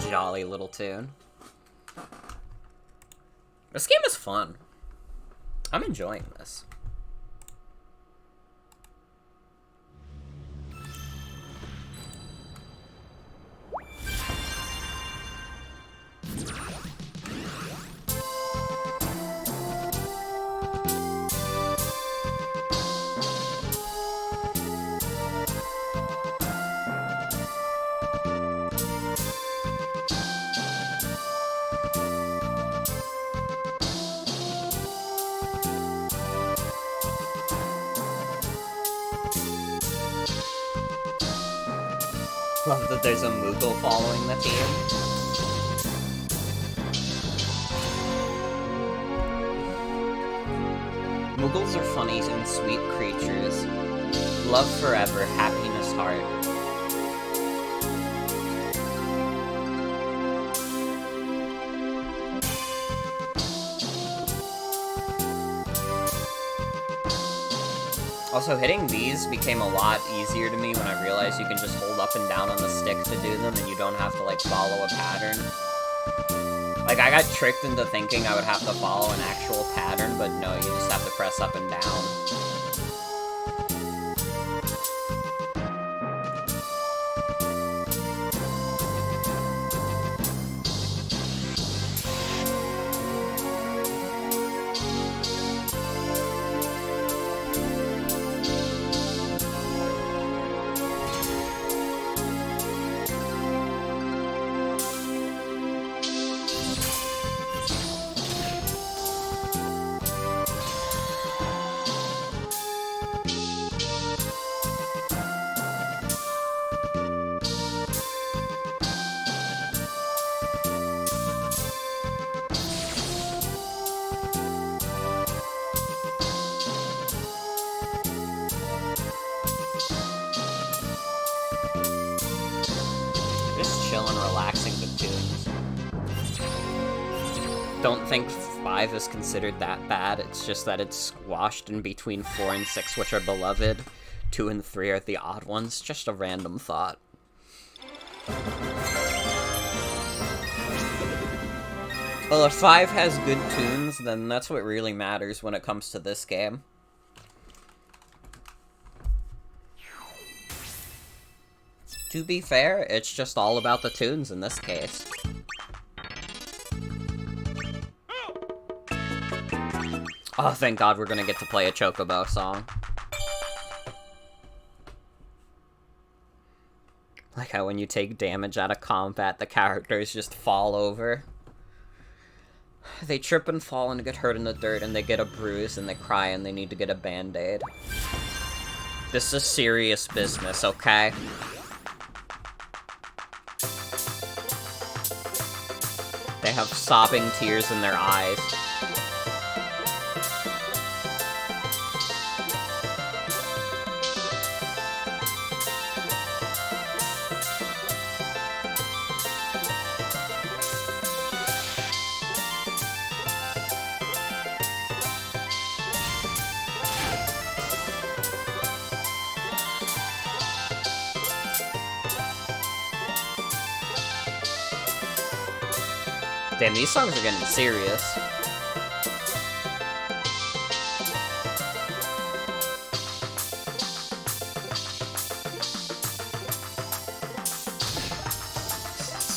Jolly little tune. This game is fun. I'm enjoying this. Love that there's a Moogle following the team. Moogles are funny and sweet creatures. Love forever, happiness heart. Also, hitting these became a lot easier to me when I realized you can just hold up and down on the stick to do them, and you don't have to, like, follow a pattern. Like, I got tricked into thinking I would have to follow an actual pattern, but no, you just have to press up and down. Don't think 5 is considered that bad, it's just that it's squashed in between 4 and 6, which are beloved. 2 and 3 are the odd ones, just a random thought. Well, if 5 has good tunes, then that's what really matters when it comes to this game. To be fair, it's just all about the tunes in this case. Oh, thank God we're gonna get to play a Chocobo song. Like how when you take damage out of combat, the characters just fall over. They trip and fall and get hurt in the dirt, and they get a bruise, and they cry, and they need to get a band-aid. This is serious business, okay? They have sobbing tears in their eyes. Damn, these songs are getting serious.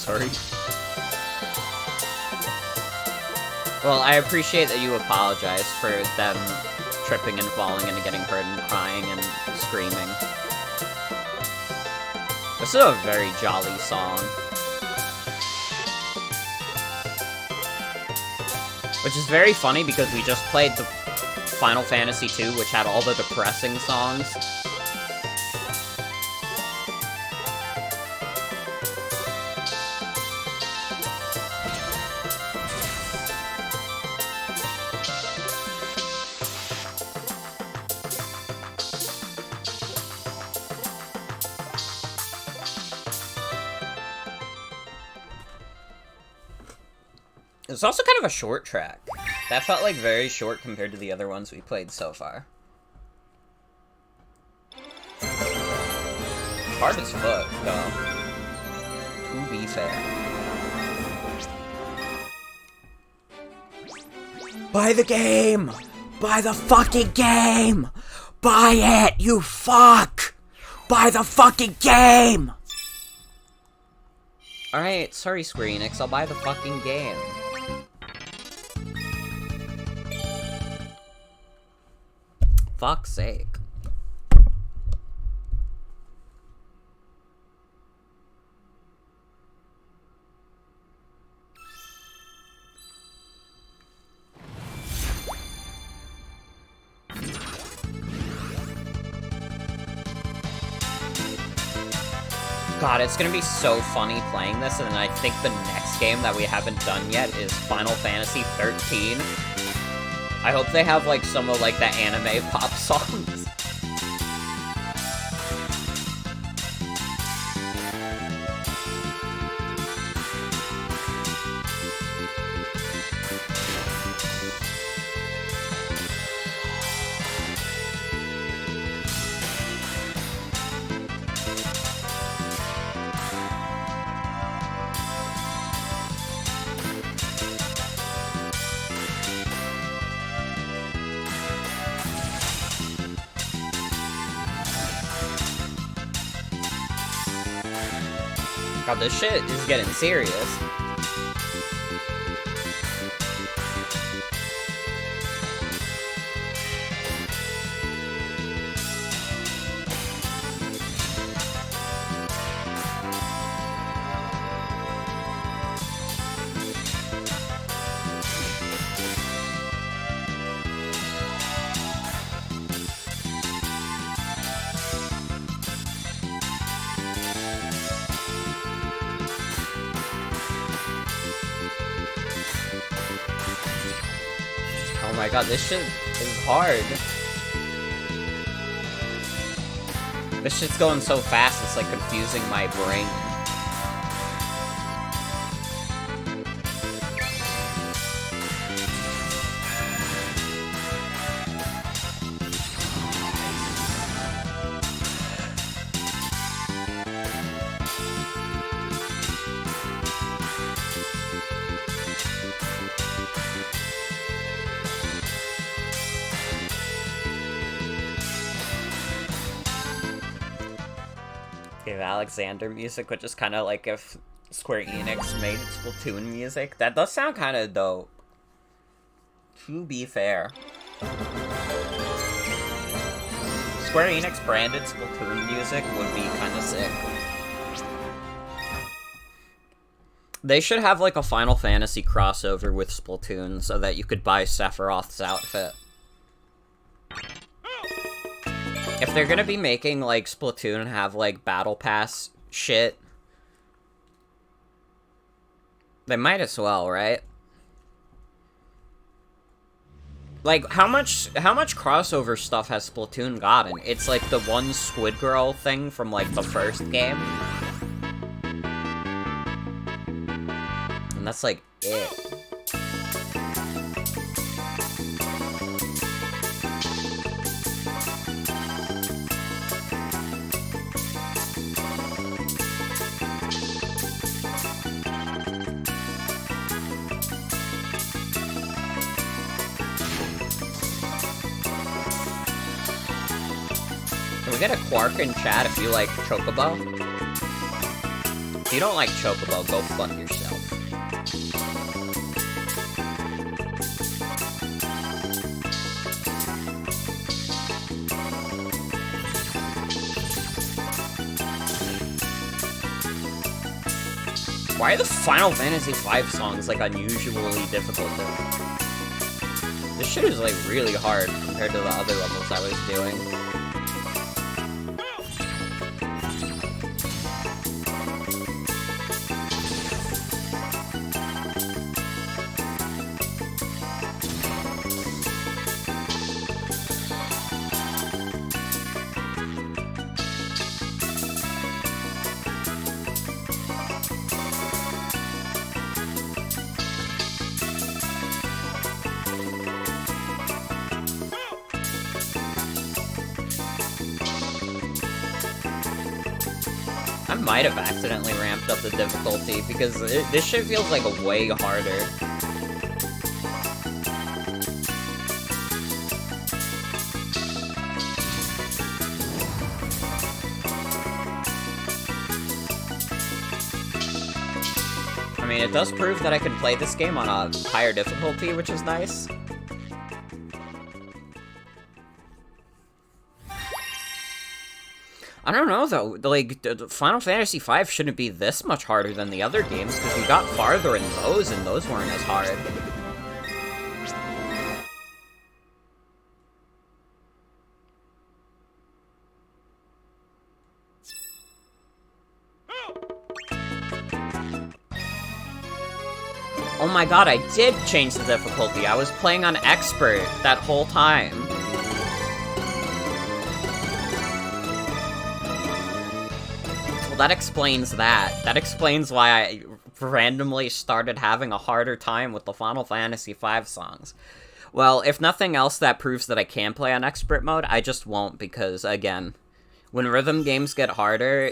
sorry. Well, I appreciate that you apologize for them tripping and falling and getting hurt and crying and screaming. This is a very jolly song. Which is very funny because we just played the Final Fantasy II, which had all the depressing songs. It's also kind of a short track. That felt like very short compared to the other ones we played so far. Hard as fuck, though. To be fair. Buy the game! Buy the fucking game! Buy it, you fuck! Buy the fucking game! Alright, sorry Square Enix, I'll buy the fucking game. Fuck's sake. God, it's gonna be so funny playing this, and I think the next game that we haven't done yet is Final Fantasy 13. I hope they have, like, some of, like, the anime pop songs. God, this shit is getting serious. Oh my god, this shit is hard. This shit's going so fast, it's like confusing my brain. Give Alexander music, which is kind of like if Square Enix made Splatoon music. That does sound kind of dope. To be fair. Square Enix branded Splatoon music would be kind of sick. They should have like a Final Fantasy crossover with Splatoon so that you could buy Sephiroth's outfit. If they're gonna be making, like, Splatoon have, like, Battle Pass shit, they might as well, right? Like, how much crossover stuff has Splatoon gotten? It's, like, the one Squid Girl thing from, like, the first game. And that's, like, it. Can we get a Quark in chat if you like Chocobo? If you don't like Chocobo, go fuck yourself. Why are the Final Fantasy V songs, like, unusually difficult? This shit is, like, really hard compared to the other levels I was doing. I might have accidentally ramped up the difficulty, because this shit feels like way harder. I mean, it does prove that I can play this game on a higher difficulty, which is nice. I don't know, though. Like, Final Fantasy V shouldn't be this much harder than the other games, because we got farther in those, and those weren't as hard. Oh my god, I did change the difficulty. I was playing on Expert that whole time. That explains that. That explains why I randomly started having a harder time with the Final Fantasy V songs. Well, if nothing else, that proves that I can play on expert mode. I just won't, because, again, when rhythm games get harder,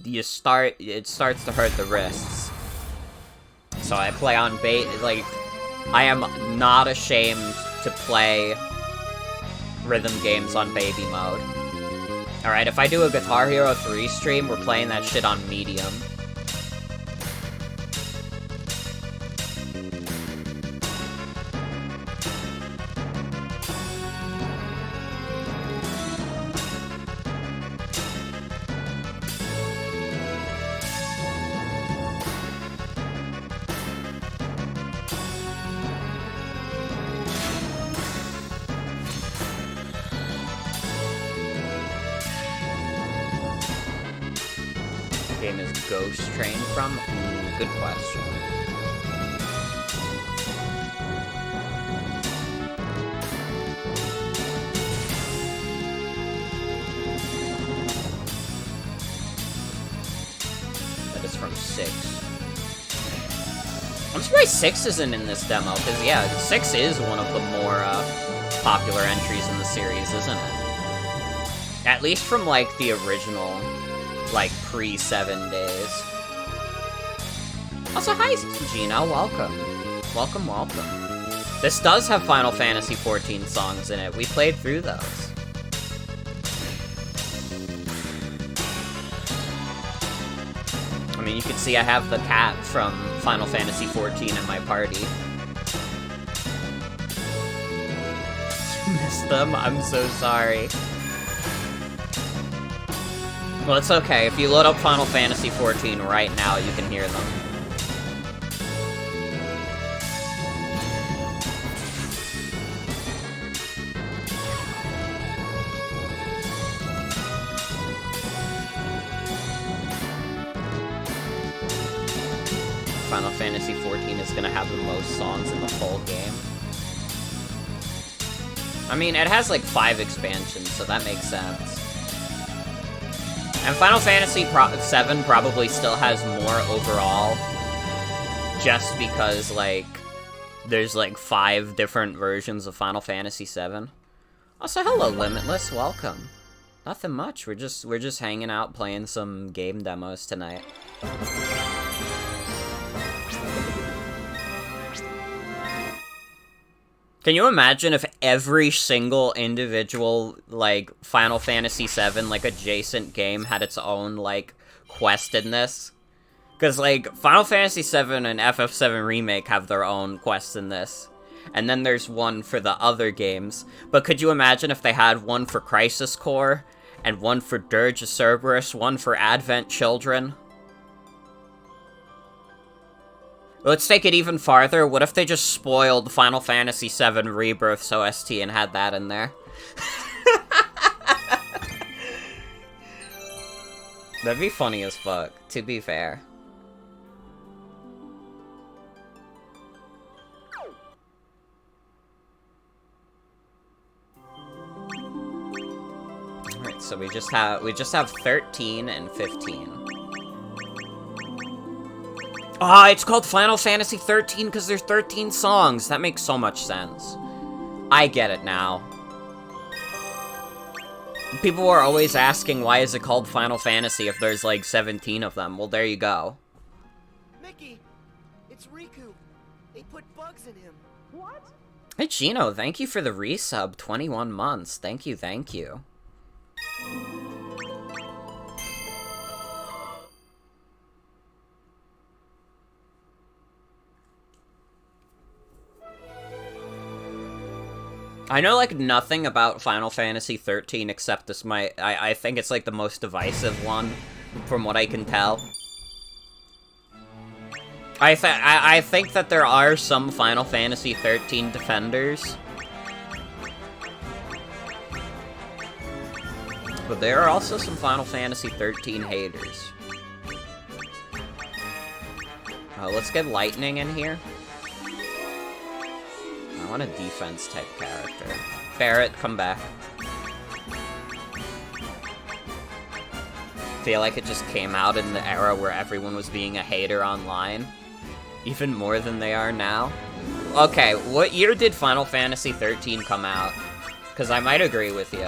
it starts to hurt the wrists. So I play on like, I am not ashamed to play rhythm games on baby mode. Alright, if I do a Guitar Hero 3 stream, we're playing that shit on medium. Game is Ghost Train from? Ooh, good question. That is from 6. I'm surprised 6 isn't in this demo, because, yeah, 6 is one of the more, popular entries in the series, isn't it? At least from, like, the original, like, pre-7 days. Also, hi, Gina, welcome. Welcome, welcome. This does have Final Fantasy XIV songs in it. We played through those. I mean, you can see I have the cat from Final Fantasy XIV in my party. You missed them? I'm so sorry. Well, it's okay. If you load up Final Fantasy XIV right now, you can hear them. Final Fantasy XIV is gonna have the most songs in the whole game. I mean, it has like 5 expansions, so that makes sense. And Final Fantasy VII probably still has more overall, just because, like, there's, like, 5 different versions of Final Fantasy VII. Also, hello, Limitless, welcome. Nothing much, we're just hanging out playing some game demos tonight. Can you imagine if every single individual, like, Final Fantasy VII, like, adjacent game had its own, like, quest in this? Because, like, Final Fantasy VII and FF7 Remake have their own quests in this. And then there's one for the other games. But could you imagine if they had one for Crisis Core, and one for Dirge of Cerberus, one for Advent Children? Let's take it even farther. What if they just spoiled Final Fantasy VII Rebirth's OST and had that in there? That'd be funny as fuck, to be fair. Alright, so we just have 13 and 15. Ah, it's called Final Fantasy 13 because there's 13 songs. That makes so much sense. I get it now. People are always asking why is it called Final Fantasy if there's like 17 of them. Well, there you go. Mickey, it's Riku. They put bugs in him. What? Hey Gino, thank you for the resub. 21 months. Thank you, thank you. I know, like, nothing about Final Fantasy 13 except this I think it's, like, the most divisive one, from what I can tell. I think that there are some Final Fantasy 13 defenders. But there are also some Final Fantasy 13 haters. Let's get Lightning in here. I want a defense-type character. Barrett, come back. Feel like it just came out in the era where everyone was being a hater online. Even more than they are now. Okay, what year did Final Fantasy 13 come out? Because I might agree with you.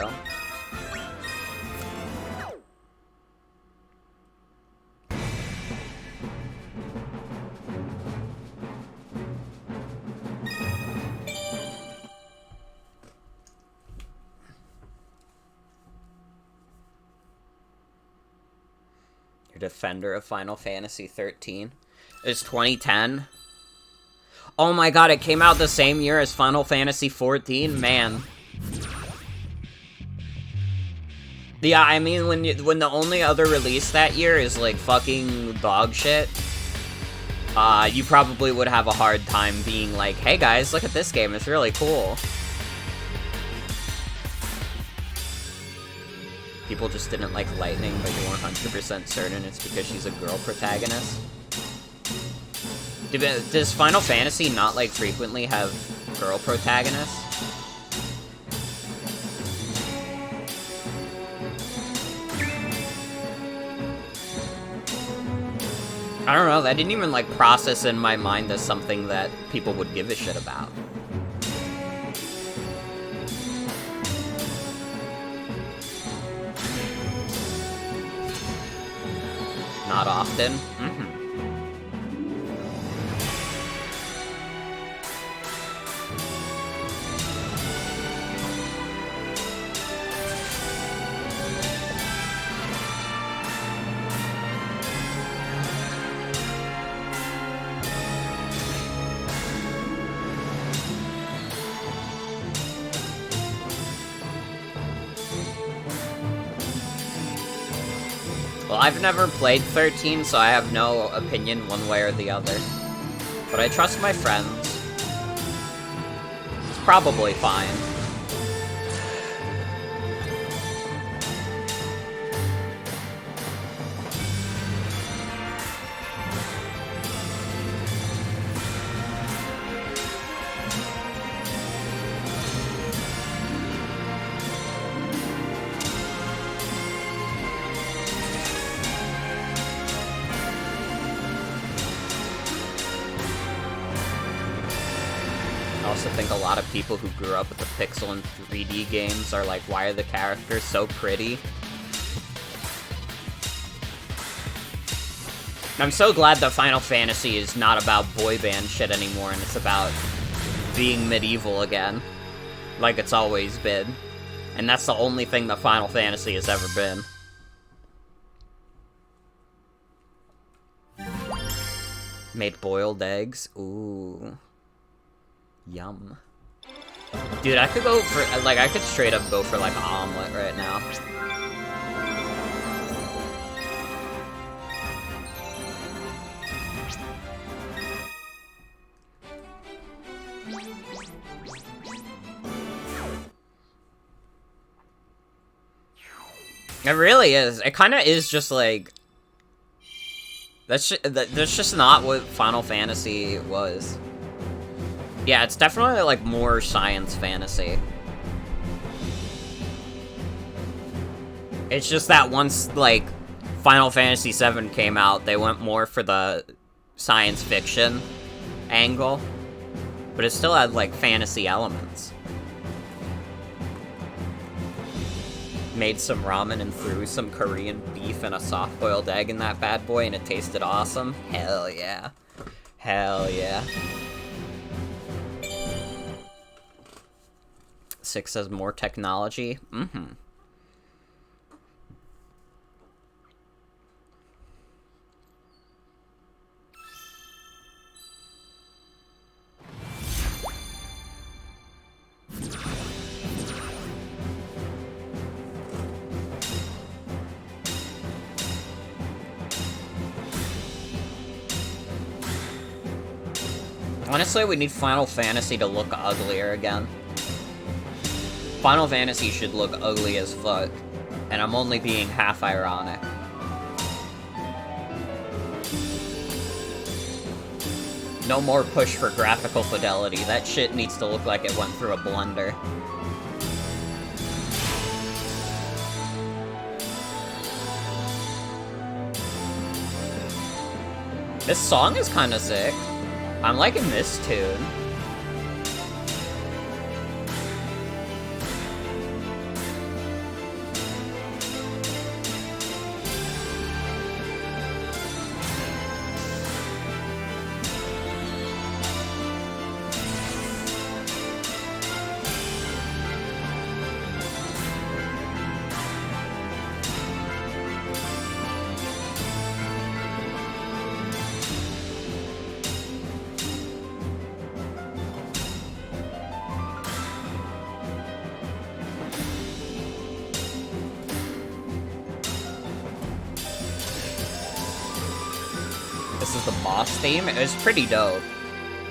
Defender of Final Fantasy 13. It's 2010. Oh my god, it came out the same year as Final Fantasy 14? Man. Yeah, I mean, when the only other release that year is, like, fucking dog shit, you probably would have a hard time being like, hey guys, look at this game, it's really cool. People just didn't like Lightning, but you're 100% certain it's because she's a girl protagonist. Does Final Fantasy not, like, frequently have girl protagonists? I don't know, that didn't even, like, process in my mind as something that people would give a shit about. Not often. Mm-hmm. Well, I've never played 13, so I have no opinion one way or the other. But I trust my friends. It's probably fine. I also think a lot of people who grew up with the pixel and 3D games are like, why are the characters so pretty? And I'm so glad that Final Fantasy is not about boy band shit anymore, and it's about being medieval again. Like it's always been. And that's the only thing that Final Fantasy has ever been. Made boiled eggs. Ooh. Yum. Dude, I could go for, like, I could straight up go for, like, an omelet right now. It really is. It kind of is just, like... That's just not what Final Fantasy was. Yeah, it's definitely, like, more science fantasy. It's just that once, like, Final Fantasy VII came out, they went more for the science fiction angle. But it still had, like, fantasy elements. Made some ramen and threw some Korean beef and a soft-boiled egg in that bad boy, and it tasted awesome. Hell yeah. Hell yeah. 6 says more technology. Mm-hmm. Honestly, we need Final Fantasy to look uglier again. Final Fantasy should look ugly as fuck, and I'm only being half ironic. No more push for graphical fidelity. That shit needs to look like it went through a blender. This song is kinda sick. I'm liking this tune. This is the boss theme. It was pretty dope.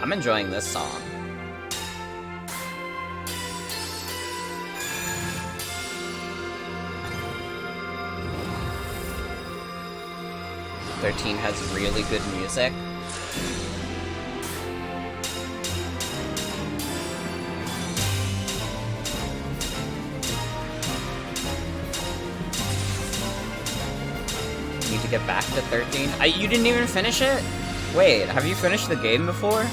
I'm enjoying this song. "13" has really good music. Need to get back to 13. You didn't even finish it? Wait, have you finished the game before?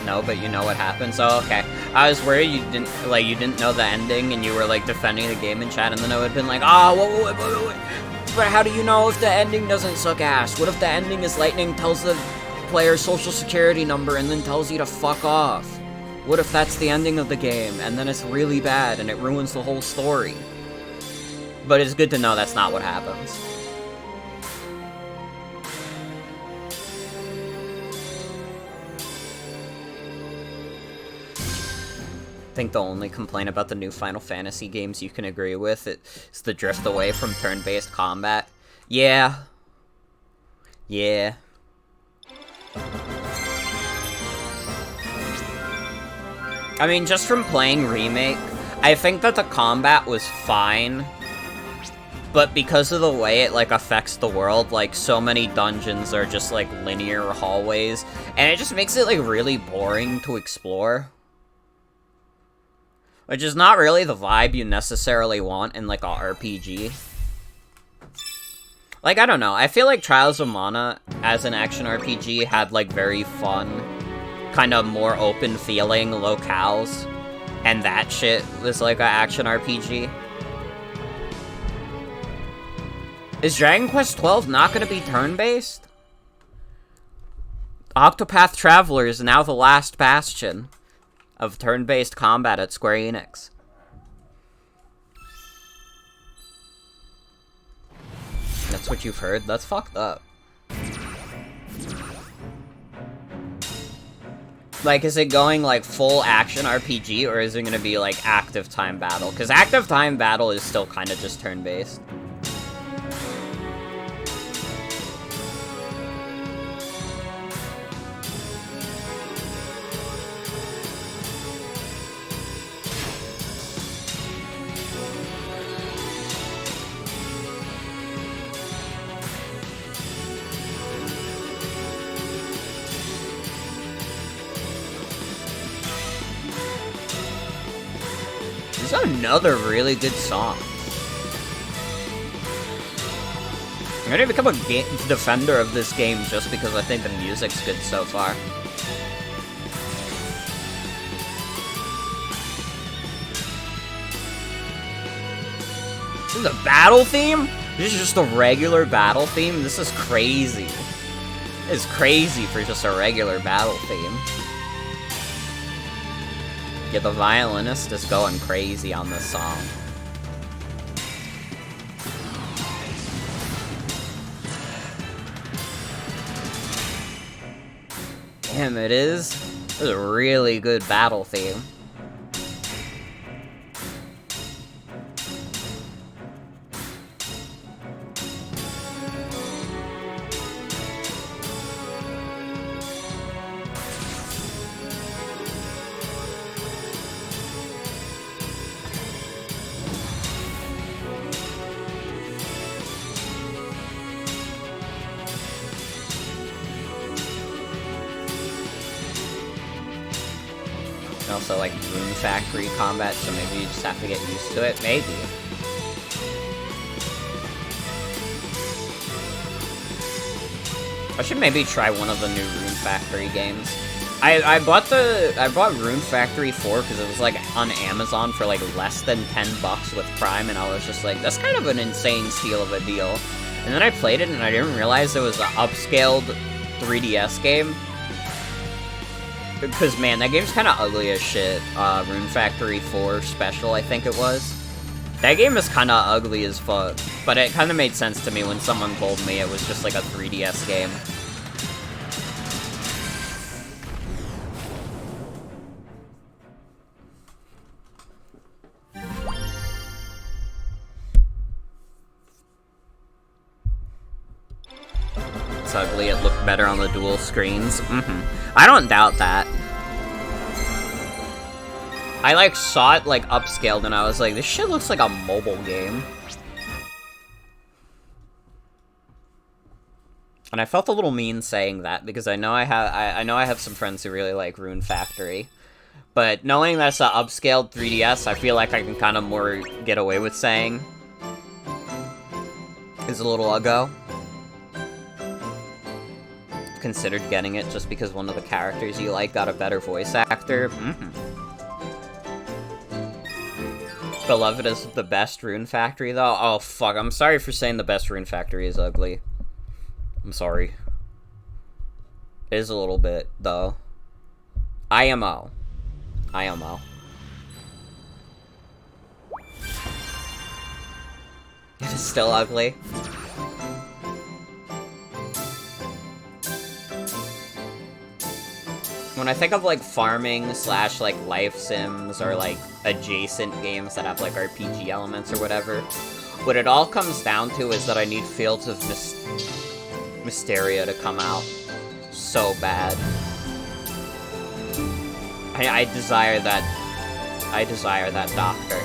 No, but you know what happens? Oh, okay. I was worried you didn't know the ending and you were, like, defending the game in chat, and then I would have been like, oh, wait. But how do you know if the ending doesn't suck ass? What if the ending is Lightning tells the player's social security number and then tells you to fuck off? What if that's the ending of the game, and then it's really bad and it ruins the whole story? But it's good to know that's not what happens. I think the only complaint about the new Final Fantasy games you can agree with is the drift away from turn-based combat. Yeah. Yeah. I mean, just from playing Remake, I think that the combat was fine, but because of the way it, like, affects the world, like, so many dungeons are just, like, linear hallways, and it just makes it, like, really boring to explore. Which is not really the vibe you necessarily want in, like, a RPG. Like, I don't know, I feel like Trials of Mana, as an action RPG, had, like, very fun, kind of more open feeling locales, and that shit was, like, an action RPG. Is Dragon Quest XII not gonna be turn-based? Octopath Traveler is now the last bastion. of turn-based combat at Square Enix. That's what you've heard? That's fucked up. Like, is it going, like, full action RPG, or is it gonna be, like, active time battle? Because active time battle is still kind of just turn-based. This is another really good song. I'm gonna become a defender of this game just because I think the music's good so far. This is a battle theme? This is just a regular battle theme? This is crazy. It's crazy for just a regular battle theme. Yeah, the violinist is going crazy on this song. Damn, it is. This is a really good battle theme. Also, like, Rune Factory combat, so maybe you just have to get used to it. Maybe. I should maybe try one of the new Rune Factory games. I bought Rune Factory 4 because it was, like, on Amazon for, like, less than $10 with Prime, and I was just like, that's kind of an insane steal of a deal. And then I played it, and I didn't realize it was an upscaled 3DS game. Because, man, that game's kind of ugly as shit. Rune Factory 4 Special, I think it was. That game is kind of ugly as fuck. But it kind of made sense to me when someone told me it was just like a 3DS game. It's ugly, it looked better on the dual screens. I don't doubt that. I, like, saw it, like, upscaled, and I was like, this shit looks like a mobile game. And I felt a little mean saying that, because I know I have some friends who really like Rune Factory. But knowing that's an upscaled 3DS, I feel like I can kind of more get away with saying is a little uggo. Considered getting it just because one of the characters you like got a better voice actor. Beloved is the best Rune Factory, though? Oh, fuck. I'm sorry for saying the best Rune Factory is ugly. I'm sorry. It is a little bit, though. IMO. IMO. It is still ugly. When I think of, like, farming slash, like, life sims or, like, adjacent games that have, like, RPG elements or whatever, what it all comes down to is that I need Fields of Mysteria to come out so bad. I desire that. I desire that doctor.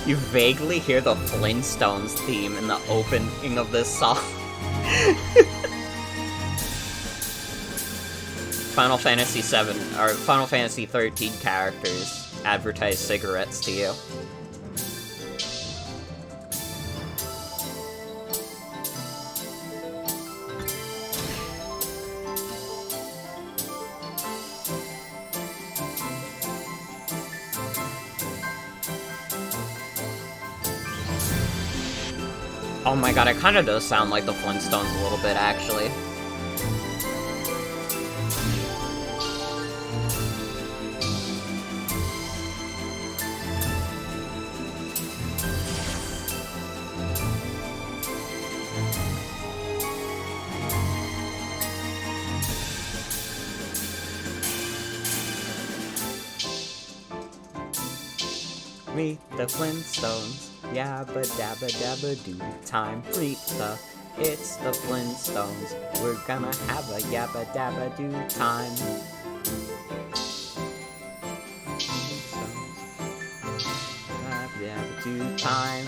You vaguely hear the Flintstones theme in the opening of this song. Final Fantasy VII, or Final Fantasy 13 characters advertise cigarettes to you. Oh my god, it kind of does sound like the Flintstones a little bit, actually. Meet the Flintstones, yabba dabba dabba doo. Time fleet the, it's the Flintstones. We're gonna have a yabba dabba doo time. Flintstones, yabba dabba doo time.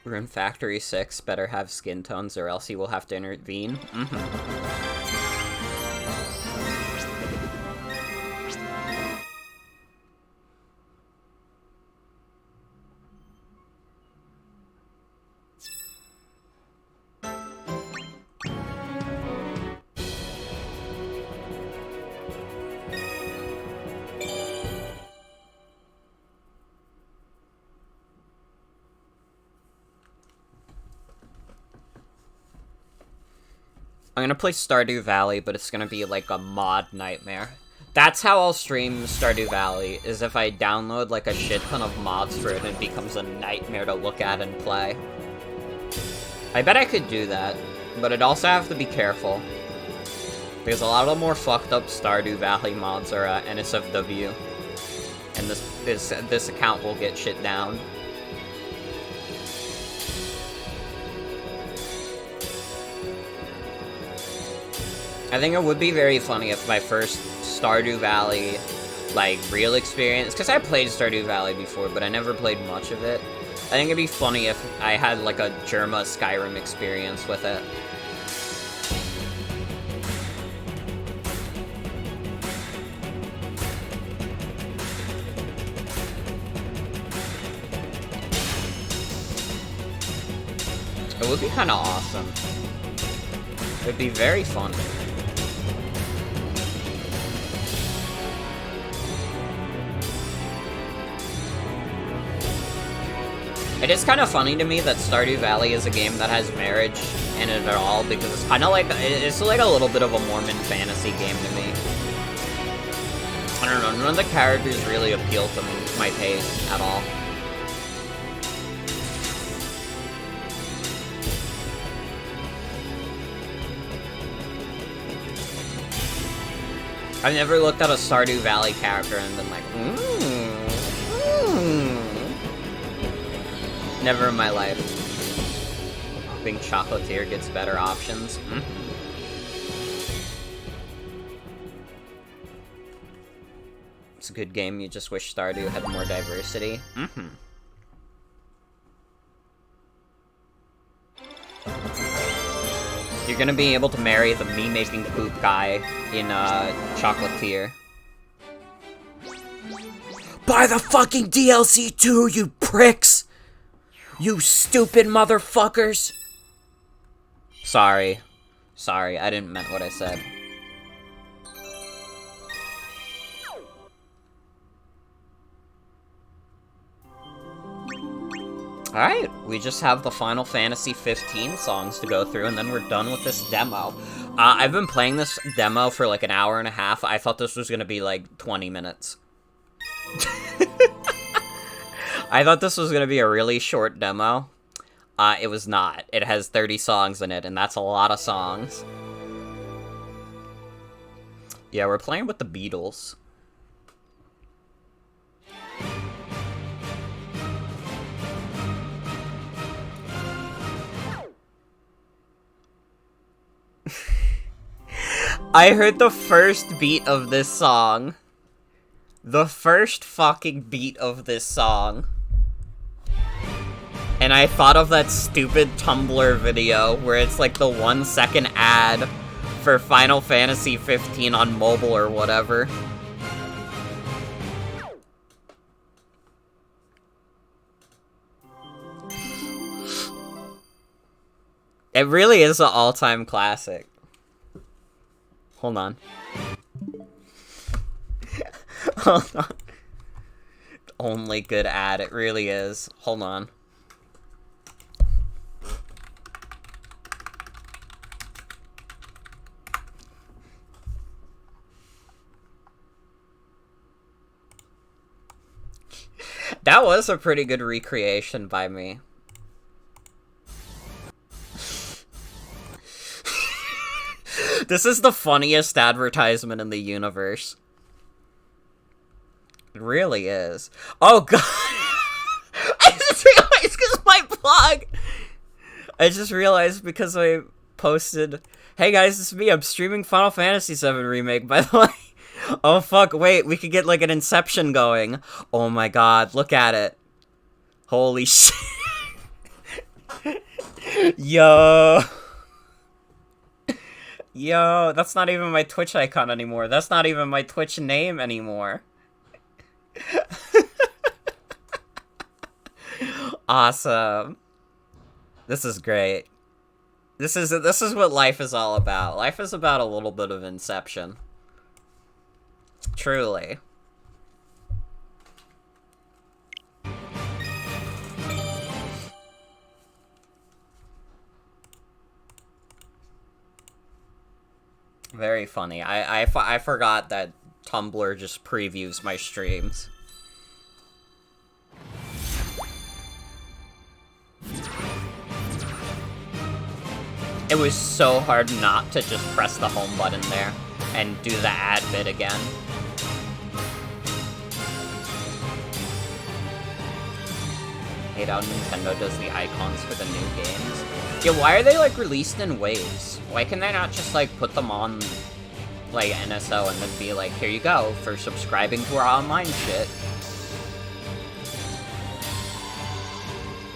We're in Factory 6, better have skin tones or else he will have to intervene. I'm gonna play Stardew Valley, but it's gonna be like a mod nightmare. That's how I'll stream Stardew Valley, is if I download like a shit ton of mods for it and it becomes a nightmare to look at and play. I bet I could do that, but I'd also have to be careful. Because a lot of the more fucked up Stardew Valley mods are NSFW. And this account will get shit down. I think it would be very funny if my first Stardew Valley, like, real experience... Because I played Stardew Valley before, but I never played much of it. I think it'd be funny if I had, like, a Jerma Skyrim experience with it. It would be kind of awesome. It would be very fun. It is kind of funny to me that Stardew Valley is a game that has marriage in it at all, because it's kind of like, it's like a little bit of a Mormon fantasy game to me. I don't know, none of the characters really appeal to my taste at all. I've never looked at a Stardew Valley character and been like, Never in my life. Being chocolatier gets better options. It's a good game, you just wish Stardew had more diversity. You're gonna be able to marry the me-making poop guy in, Chocolatier. Buy the fucking DLC too, you pricks! You stupid motherfuckers! Sorry. Sorry, I didn't mean what I said. Alright, we just have the Final Fantasy 15 songs to go through, and then we're done with this demo. I've been playing this demo for like an hour and a half. I thought this was gonna be like 20 minutes. I thought this was gonna be a really short demo. It was not. It has 30 songs in it, and that's a lot of songs. Yeah, we're playing with the Beatles. I heard the first beat of this song. The first fucking beat of this song. And I thought of that stupid Tumblr video where it's like the 1 second ad for Final Fantasy 15 on mobile or whatever. It really is an all-time classic. Hold on. Hold on. Only good ad, it really is. Hold on. That was a pretty good recreation by me. This is the funniest advertisement in the universe. It really is. Oh god! I just realized because my blog! I just realized because I posted, hey guys, this is me, I'm streaming Final Fantasy VII Remake, by the way. Oh fuck, wait, we could get like an Inception going. Oh my god, look at it. Holy shit. Yo. Yo, that's not even my Twitch icon anymore. That's not even my Twitch name anymore. Awesome. This is great. This is what life is all about. Life is about a little bit of Inception. Truly. Very funny. I forgot that Tumblr just previews my streams. It was so hard not to just press the home button there and do the ad bit again. Hate how Nintendo does the icons for the new games. Yeah, why are they, like, released in waves? Why can they not just, like, put them on, like, NSO and then be like, here you go, for subscribing to our online shit?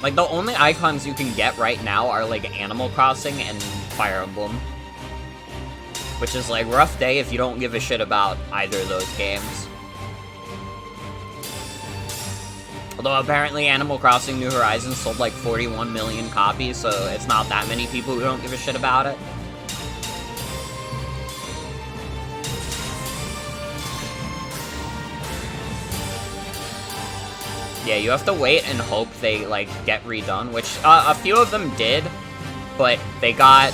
Like, the only icons you can get right now are, like, Animal Crossing and Fire Emblem. Which is, like, rough day if you don't give a shit about either of those games. Although apparently Animal Crossing New Horizons sold like 41 million copies, so it's not that many people who don't give a shit about it. Yeah, you have to wait and hope they, like, get redone, which a few of them did, but they got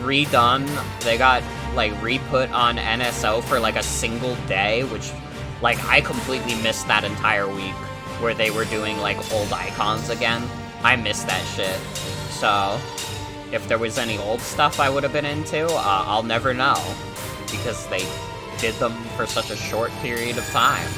redone, they got, like, re-put on NSO for, like, a single day, which... Like, I completely missed that entire week where they were doing, like, old icons again. I missed that shit. So, if there was any old stuff I would have been into, I'll never know. Because they did them for such a short period of time.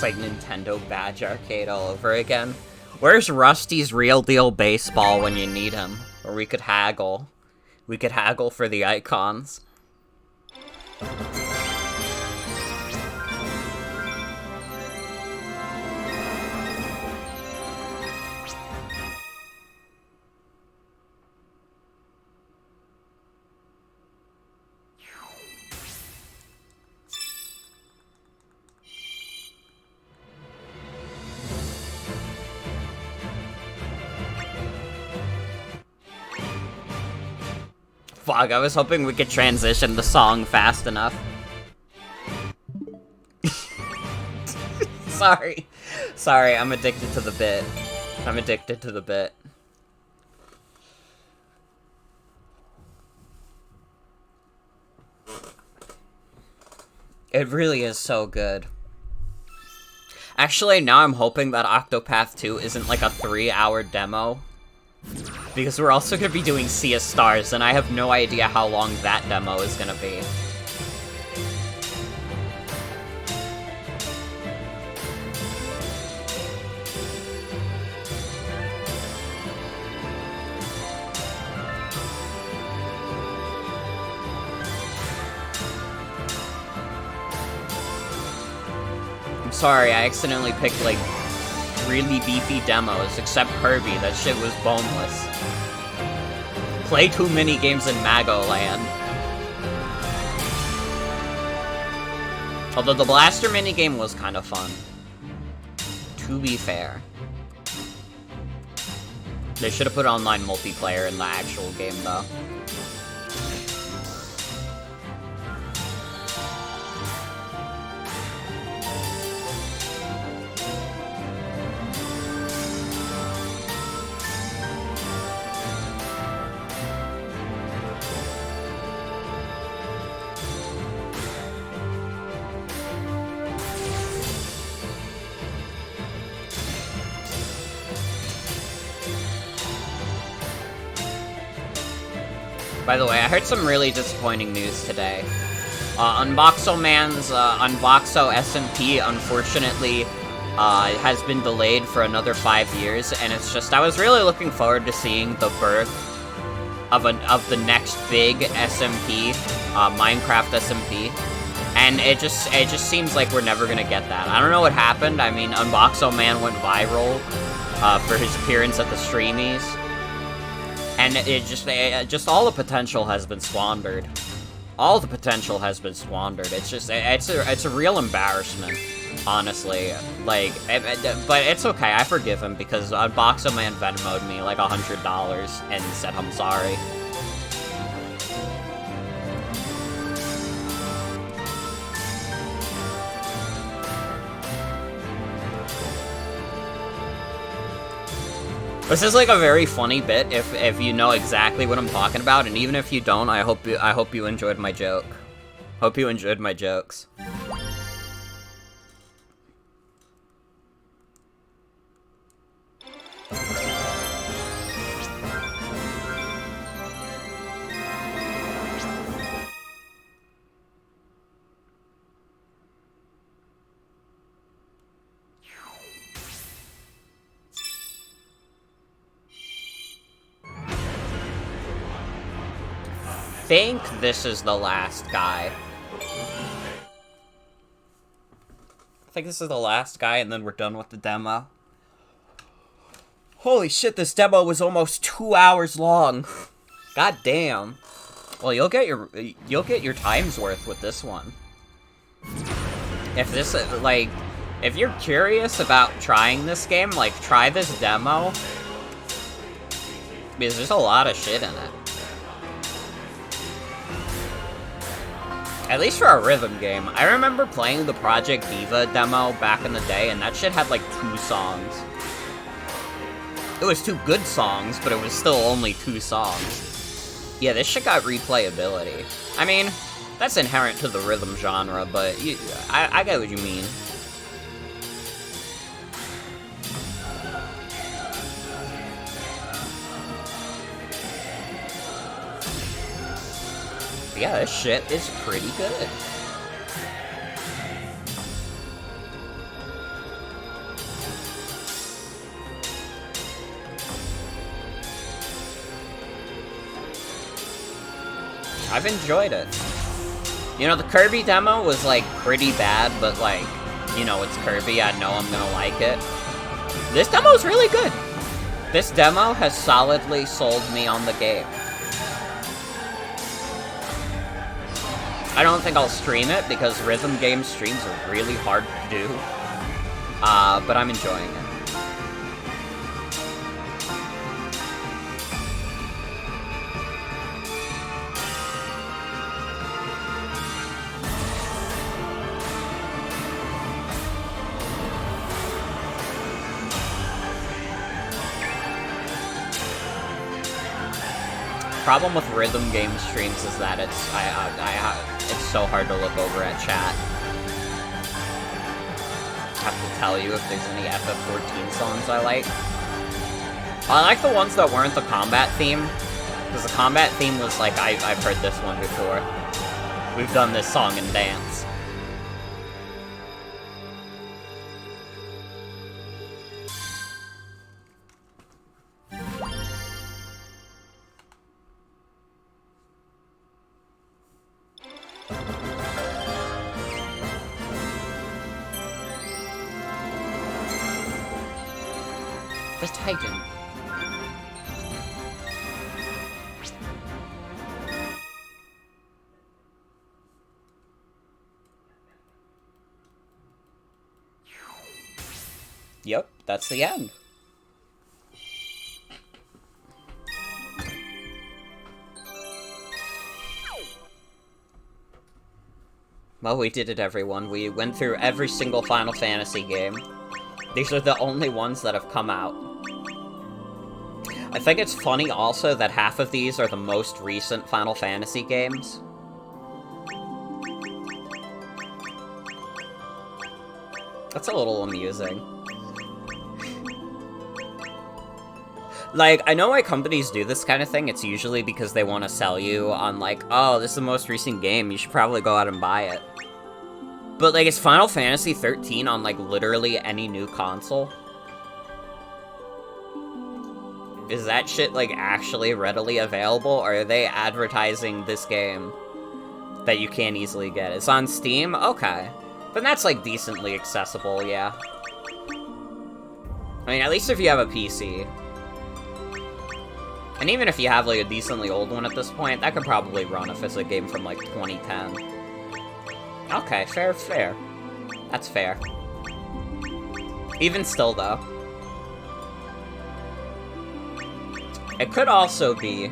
Like Nintendo Badge Arcade all over again. Where's Rusty's Real Deal Baseball when you need him? Or we could haggle. We could haggle for the icons. Fuck, I was hoping we could transition the song fast enough. Sorry. Sorry, I'm addicted to the bit. I'm addicted to the bit. It really is so good. Actually, now I'm hoping that Octopath 2 isn't like a 3-hour demo. Because we're also going to be doing Sea of Stars, and I have no idea how long that demo is going to be. I'm sorry, I accidentally picked, like, really beefy demos, except Kirby. That shit was boneless. Play too many games in Magoland. Although the Blaster minigame was kind of fun. To be fair. They should have put online multiplayer in the actual game, though. By the way, I heard some really disappointing news today. Unboxo Man's Unboxo SMP, unfortunately, has been delayed for another 5 years, and it's just, I was really looking forward to seeing the birth of the next big SMP, Minecraft SMP, and it just seems like we're never gonna get that. I don't know what happened. I mean, Unboxo Man went viral for his appearance at the Streamies. And it just all the potential has been squandered. All the potential has been squandered. It's just, it's a real embarrassment, honestly. Like, but it's okay. I forgive him because Unboxo Man Venmo'd me like $100 and said I'm sorry. This is like a very funny bit if you know exactly what I'm talking about, and even if you don't, I hope you enjoyed my joke. Hope you enjoyed my jokes. I think this is the last guy. I think this is the last guy, and then we're done with the demo. Holy shit, this demo was almost 2 hours long. God damn. Well, you'll get your time's worth with this one. If this, like, if you're curious about trying this game, like, try this demo. Because there's a lot of shit in it. At least for a rhythm game. I remember playing the Project Diva demo back in the day, and that shit had like 2 songs. It was 2 good songs, but it was still only 2 songs. Yeah, this shit got replayability. I mean, that's inherent to the rhythm genre, but I get what you mean. Yeah, this shit is pretty good. I've enjoyed it. You know, the Kirby demo was, like, pretty bad, but, like, you know, it's Kirby, I know I'm gonna like it. This demo's really good. This demo has solidly sold me on the game. I don't think I'll stream it, because rhythm game streams are really hard to do. But I'm enjoying it. Problem with rhythm game streams is that it's so hard to look over at chat. I have to tell you if there's any FF14 songs I like. I like the ones that weren't the combat theme, because the combat theme was like, I've heard this one before. We've done this song and dance. The Titan. Yep, that's the end. Well, we did it, everyone. We went through every single Final Fantasy game. These are the only ones that have come out. I think it's funny also that half of these are the most recent Final Fantasy games. That's a little amusing. Like, I know why companies do this kind of thing. It's usually because they want to sell you on, like, oh, this is the most recent game. You should probably go out and buy it. But, like, is Final Fantasy 13 on, like, literally any new console? Is that shit, like, actually readily available? Or are they advertising this game that you can't easily get? It's on Steam? Okay. But that's, like, decently accessible, yeah. I mean, at least if you have a PC. And even if you have, like, a decently old one at this point, that could probably run if it's a game from, like, 2010. Okay, fair. That's fair. Even still, though. It could also be,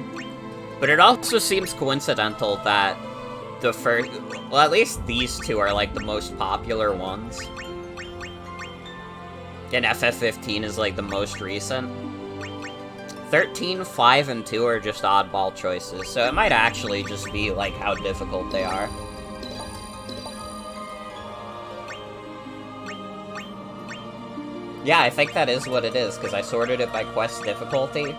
but it also seems coincidental that the first, well, at least these two are, like, the most popular ones. And FF15 is, like, the most recent. 13, 5, and 2 are just oddball choices, so it might actually just be, like, how difficult they are. Yeah, I think that is what it is, because I sorted it by quest difficulty.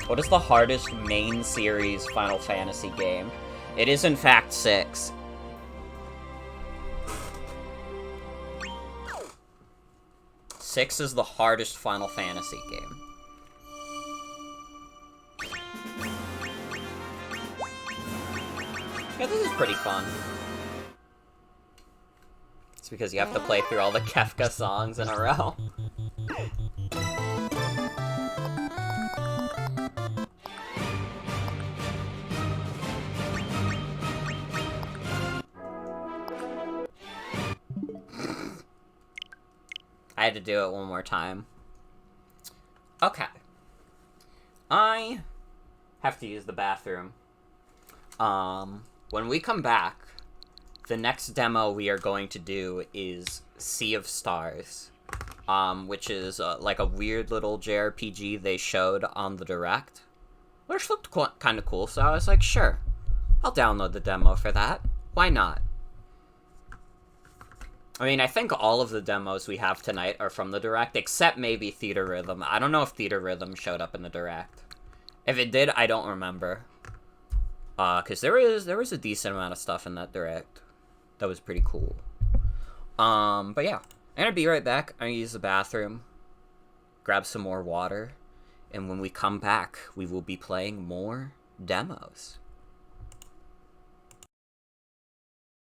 What is the hardest main series Final Fantasy game? It is, in fact, 6. Six is the hardest Final Fantasy game. Yeah, this is pretty fun. It's because you have to play through all the Kefka songs in a row. I had to do it one more time. Okay. I have to use the bathroom. When we come back, the next demo we are going to do is Sea of Stars, which is, like a weird little JRPG they showed on the Direct, which looked kind of cool, so I was like, sure, I'll download the demo for that. Why not? I mean, I think all of the demos we have tonight are from the Direct, except maybe Theatrhythm. I don't know if Theatrhythm showed up in the Direct. If it did, I don't remember. Because there was a decent amount of stuff in that Direct that was pretty cool. But yeah, I'm gonna be right back. I'm gonna use the bathroom, grab some more water, and when we come back, we will be playing more demos.